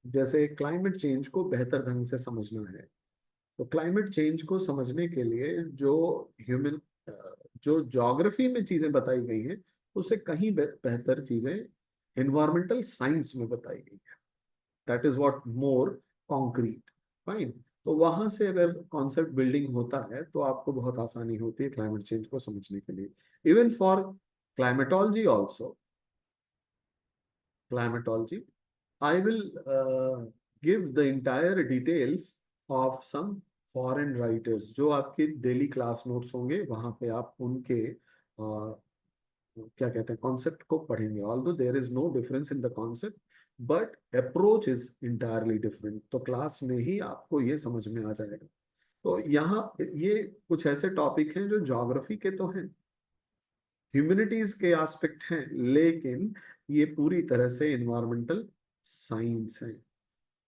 जैसे क्लाइमेट चेंज को बेहतर ढंग से समझना है, तो क्लाइमेट चेंज को समझने के लिए जो ह्यूमन जो ज्योग्राफी में चीजें बताई गई हैं उससे कहीं बेहतर चीजें एनवायरमेंटल साइंस में बताई गई है. That is what more concrete. Fine. तो वहां से अगर कॉन्सेप्ट बिल्डिंग होता है तो आपको बहुत आसानी होती है क्लाइमेट चेंज को समझने के लिए. Even for climatology also, climatology, I will give the entire details of some foreign writers जो आपके डेली क्लास नोट्स होंगे, वहां पे आप उनके क्या कहते हैं कॉन्सेप्ट को पढ़ेंगे. Although there is no difference in the concept, but approach is entirely different. तो क्लास में ही आपको ये समझ में आ जाएगा. तो यहाँ ये कुछ ऐसे टॉपिक हैं जो ज्योग्राफी के तो हैं, ह्यूमैनिटीज के एस्पेक्ट हैं, लेकिन ये पूरी तरह से इन्वायरमेंटल साइंस है.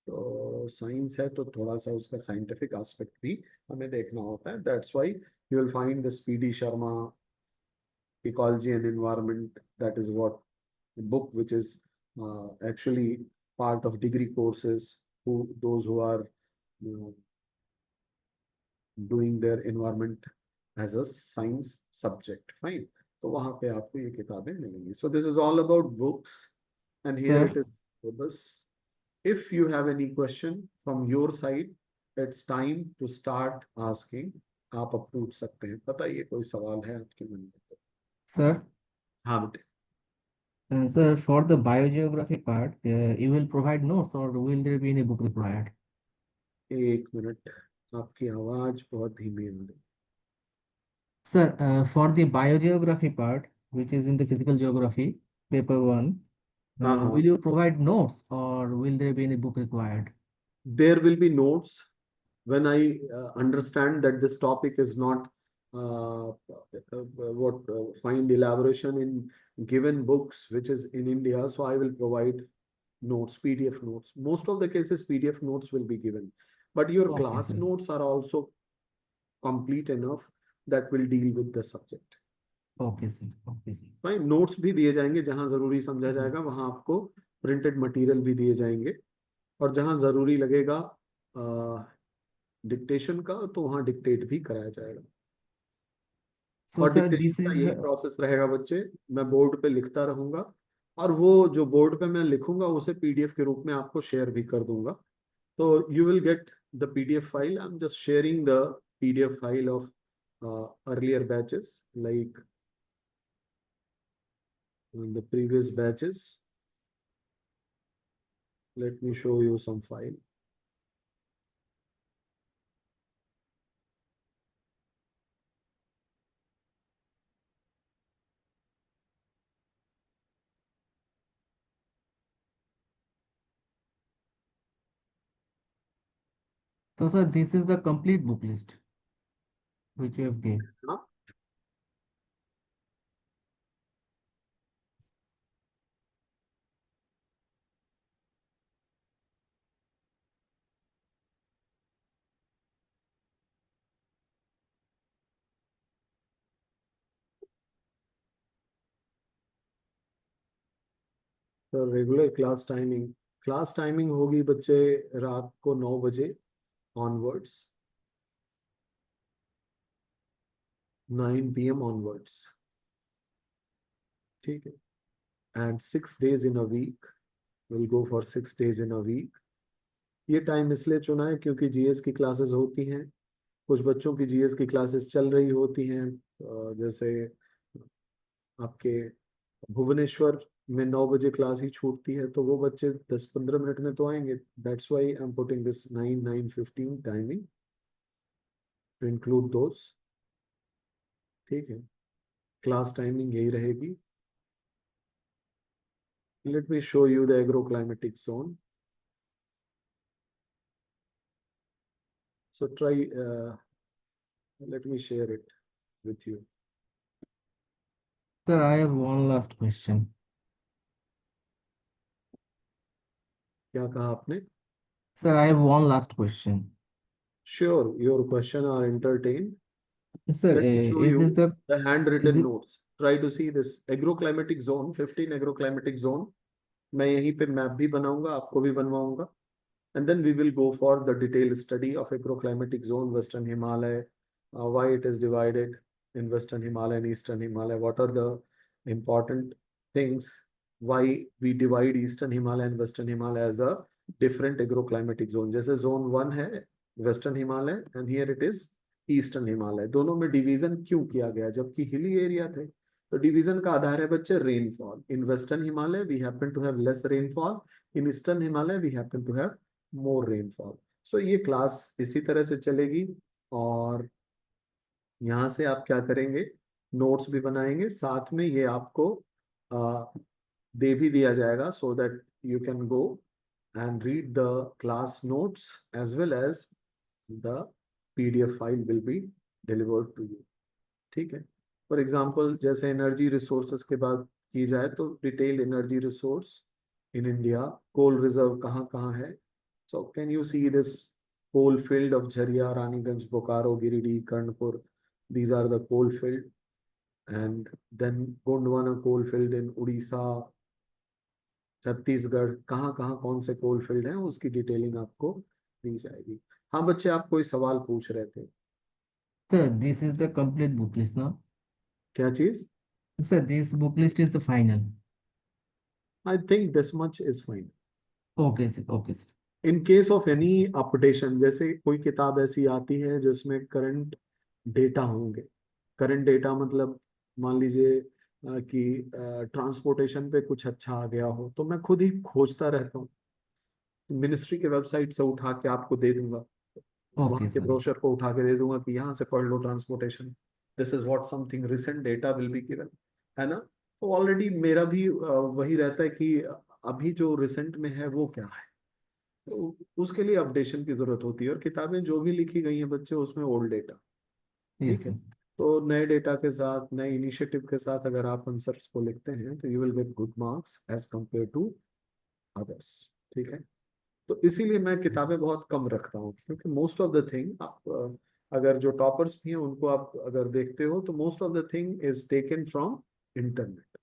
तो साइंस है तो थोड़ा सा उसका साइंटिफिक एस्पेक्ट भी हमें देखना होता है. That's why you will find this PD Sharma ecology and environment. That is what book which is actually part of degree courses, who those who are you know doing their environment as a science subject. Fine. तो वहां पे आपको ये किताबें मिलेंगी. So this is all about books, and here sir it is syllabus. If you have any question from your side, it's time to start asking. आप अब पूछ सकते हैं. बताइए कोई सवाल है आपके मन में? सर हाँ बेटे. sir, for the biogeography part, you will provide notes or will there be any book required? एक मिनट, आपकी आवाज बहुत धीमी आ रही. Sir, for the biogeography part, which is in the physical geography, paper one, हाँ will हाँ. you provide notes or will there be any book required? There will be notes when I understand that this topic is not what find elaboration in given books which is in India, so I will provide notes, PDF notes. Most of the cases PDF notes will be given, but your Okay, class sir. notes are also complete enough that will deal with the subject. Okay, sir. Okay, sir. भाई notes भी दिए जाएंगे, जहां जरूरी समझा जाएगा वहां आपको प्रिंटेड मटेरियल भी दिए जाएंगे, और जहां जरूरी लगेगा डिक्टेशन का तो वहां डिक्टेट भी कराया जाएगा. So, और sir, डिक्टेशन this का is यही the प्रोसेस रहेगा बच्चे, मैं बोर्ड पे लिखता रहूंगा, और वो जो बोर्ड पे मैं लिखूंगा उसे पीडीएफ के रूप में आपको शेयर भी कर दूंगा. तो you will get the PDF file. I am just sharing the PDF file of earlier batches, like the previous batches. Let me show you some file. So sir, this is the complete book list which you have gave. हाँ, तो regular class timing होगी बच्चे रात को 9 बजे onwards, 9 PM onwards, ठीक है। And 6 days in a week, will go for 6 days in a week. ये टाइम इसलिए चुना है क्योंकि जीएस की क्लासेस होती हैं, कुछ बच्चों की जीएस की क्लासेस चल रही होती हैं, जैसे आपके भुवनेश्वर में 9 बजे क्लास ही छूटती है, तो वो बच्चे 10-15 मिनट में तो आएंगे। That's why I am putting this 9-9:15 timing to include those, ठीक है। क्लास टाइमिंग यही रहेगी। Let me show you the agroclimatic zone. So try, let me share it with you. Sir, I have one last question. क्या कहा आपने? Sir, I have one last question. Sure, your question are entertained. Sir, Let me show is this you the the is handwritten it notes. Try to see this agroclimatic zone, 15 agroclimatic zone. मैं यहीं पे map भी बनाऊंगा, आपको भी बनवाऊंगा, and then we will go for the detailed study of agroclimatic zone, Western Himalaya, why it is divided in Western Himalaya and Eastern Himalaya, what are the important things, why we divide Eastern Himalaya and Western Himalaya as a different agroclimatic zone. जैसे zone 1 है Western Himalaya and here it is Eastern Himalaya, दोनों में division क्यों किया गया जबकि hilly area थे? तो डिवीजन का आधार है बच्चे rainfall. In western Himalaya we happen to have less rainfall, in eastern Himalaya we happen to have more rainfall. So ये क्लास इसी तरह से चलेगी और यहाँ से आप क्या करेंगे, नोट्स भी बनाएंगे, साथ में ये आपको दे भी दिया जाएगा so that you can go and read the class notes as well as the PDF file will be delivered to you, ठीक है। फॉर एग्जाम्पल जैसे एनर्जी रिसोर्सेस के बात की जाए तो detail energy resource in India, coal reserve कहाँ कहाँ है। So can you see this coal field of Jharia, Raniganj, Bokaro, Giridih, Karnpur? These are the coal field, and then Gondwana coal field in Odisha, Chhattisgarh, कहाँ कहाँ कौन से coal field हैं उसकी detailing आपको दी जाएगी। हाँ बच्चे, आप कोई सवाल पूछ रहे थे? sir? This is the complete book list now. क्या चीज? Sir, this book list is the final. I think this much is fine. Okay, sir. Okay, sir. In case of any Yes, sir. Updation, जैसे कोई किताब ऐसी आती है जिसमें current data होंगे, करंट डेटा मतलब मान लीजिए कि ट्रांसपोर्टेशन पे कुछ अच्छा आ गया हो, तो मैं खुद ही खोजता रहता हूँ, मिनिस्ट्री के वेबसाइट से उठा के आपको दे दूंगा, वहां Okay, के sir. ब्रोशर को उठा के दे दूंगा कि यहाँ से पढ़ लो transportation, this is what something recent data will be given, है ना। तो ऑलरेडी मेरा भी वही रहता है कि अभी जो रिसेंट में है वो क्या है, तो उसके लिए अपडेशन की जरूरत होती है, और किताबें जो भी लिखी गई हैं बच्चे उसमें ओल्ड डेटा, Yes, ठीक है। sir. तो नए डेटा के साथ, नए इनिशिएटिव के साथ अगर आप आंसर्स को लिखते हैं तो you will get good marks as compare to others, ठीक है। तो इसीलिए मैं किताबें बहुत कम रखता हूँ, क्योंकि मोस्ट ऑफ द थिंग आप अगर जो टॉपर्स भी हैं उनको आप अगर देखते हो तो most of the thing is taken from internet,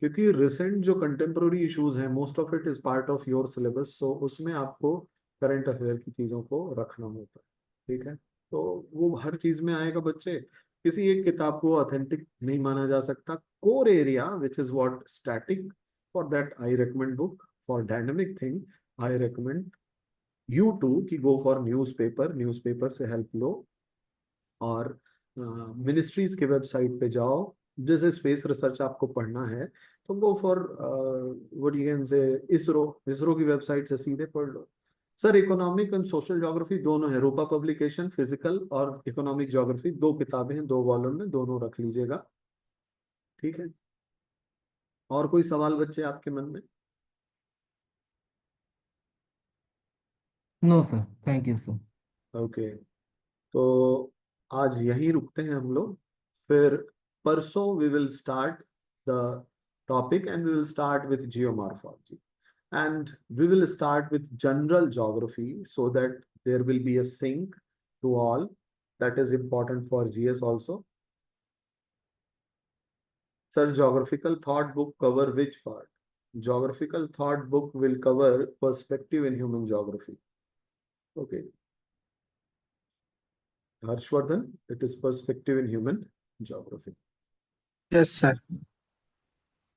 क्योंकि रिसेंट जो कंटेम्प्रोरी इश्यूज हैं most of it is part of your syllabus, so उसमें आपको करंट अफेयर की चीज़ों को रखना होता है, ठीक है। तो वो हर चीज़ में आएगा बच्चे, किसी एक किताब को ऑथेंटिक नहीं माना जा सकता। Core area which is what static, for that I recommend book, for dynamic thing I recommend you to कि गो फॉर न्यूज़पेपर, न्यूज़पेपर से हेल्प लो, और मिनिस्ट्रीज के वेबसाइट पे जाओ, जैसे स्पेस रिसर्च आपको पढ़ना है तो go for what you can say ISRO, ISRO की वेबसाइट से सीधे पढ़ लो। Sir economic and social geography दोनों है, रूपा पब्लिकेशन, फिजिकल और इकोनॉमिक ज्योग्राफी, दो किताबें हैं, दो वॉल्यूम में, दोनों रख लीजिएगा, ठीक है। और कोई सवाल बच्चे आपके मन में? No, sir. Thank you, sir. Okay, तो आज यहीं रुकते हैं हम लोग, फिर परसों we will start the topic and we will start with geomorphology and we will start with general geography so that there will be a sync to all. That is important for GS also. Sir, geographical thought book cover which part? Geographical thought book will cover perspective in human geography. Okay, Harshvardhan, it is perspective in human geography. Yes sir.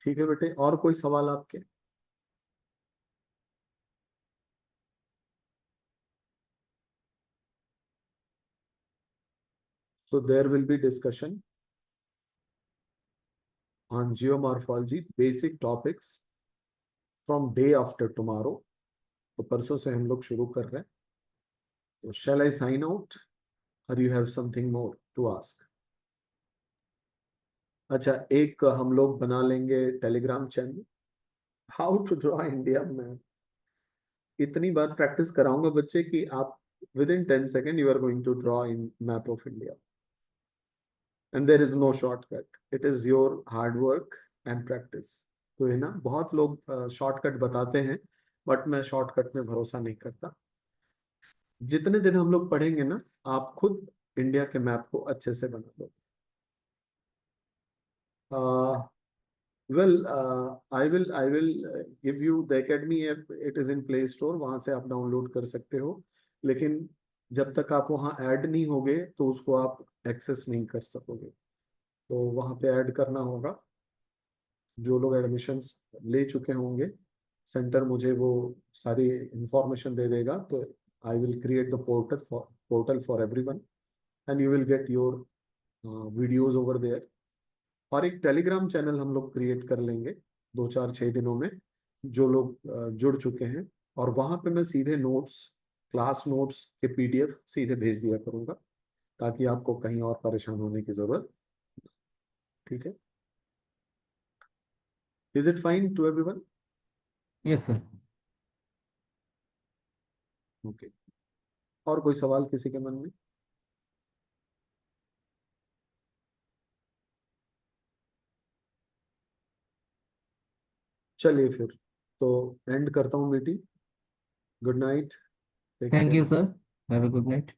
ठीक है बेटे, और कोई सवाल आपके? So there will be discussion on geomorphology, basic topics from day after tomorrow. तो परसों से हम लोग शुरू कर रहे हैं. तो shall I sign out or you have something more to ask? अच्छा, एक हम लोग बना लेंगे Telegram channel, how to draw India map. इतनी बार प्रैक्टिस कराऊंगा बच्चे कि आप within 10 second you are going to draw in map of India. And there is no shortcut, it is your hard work and practice. तो है ना, बहुत लोग शॉर्टकट बताते हैं बट मैं शॉर्टकट में भरोसा नहीं करता. जितने दिन हम लोग पढ़ेंगे ना, आप खुद इंडिया के मैप को अच्छे से बना लो. Well, I will give you the academy app, it is in play store, वहां से आप डाउनलोड कर सकते हो. लेकिन जब तक आप वहाँ ऐड नहीं होगे तो उसको आप एक्सेस नहीं कर सकोगे. तो वहाँ पे ऐड करना होगा. जो लोग एडमिशन्स ले चुके होंगे, सेंटर मुझे वो सारी इंफॉर्मेशन दे देगा. तो I will create the portal for everyone and you will get your videos over there. और एक टेलीग्राम चैनल हम लोग क्रिएट कर लेंगे 2-4-6 दिनों में, जो लोग जुड़ चुके हैं. और वहाँ पे मैं सीधे नोट्स, क्लास नोट्स के PDF सीधे भेज दिया करूँगा, ताकि आपको कहीं और परेशान होने की जरूरत. ठीक है, is it fine to everyone? Yes sir. Okay, और कोई सवाल किसी के मन में? चलिए फिर तो एंड करता हूँ meeting. Good night, take thank you care. Sir, have a good night.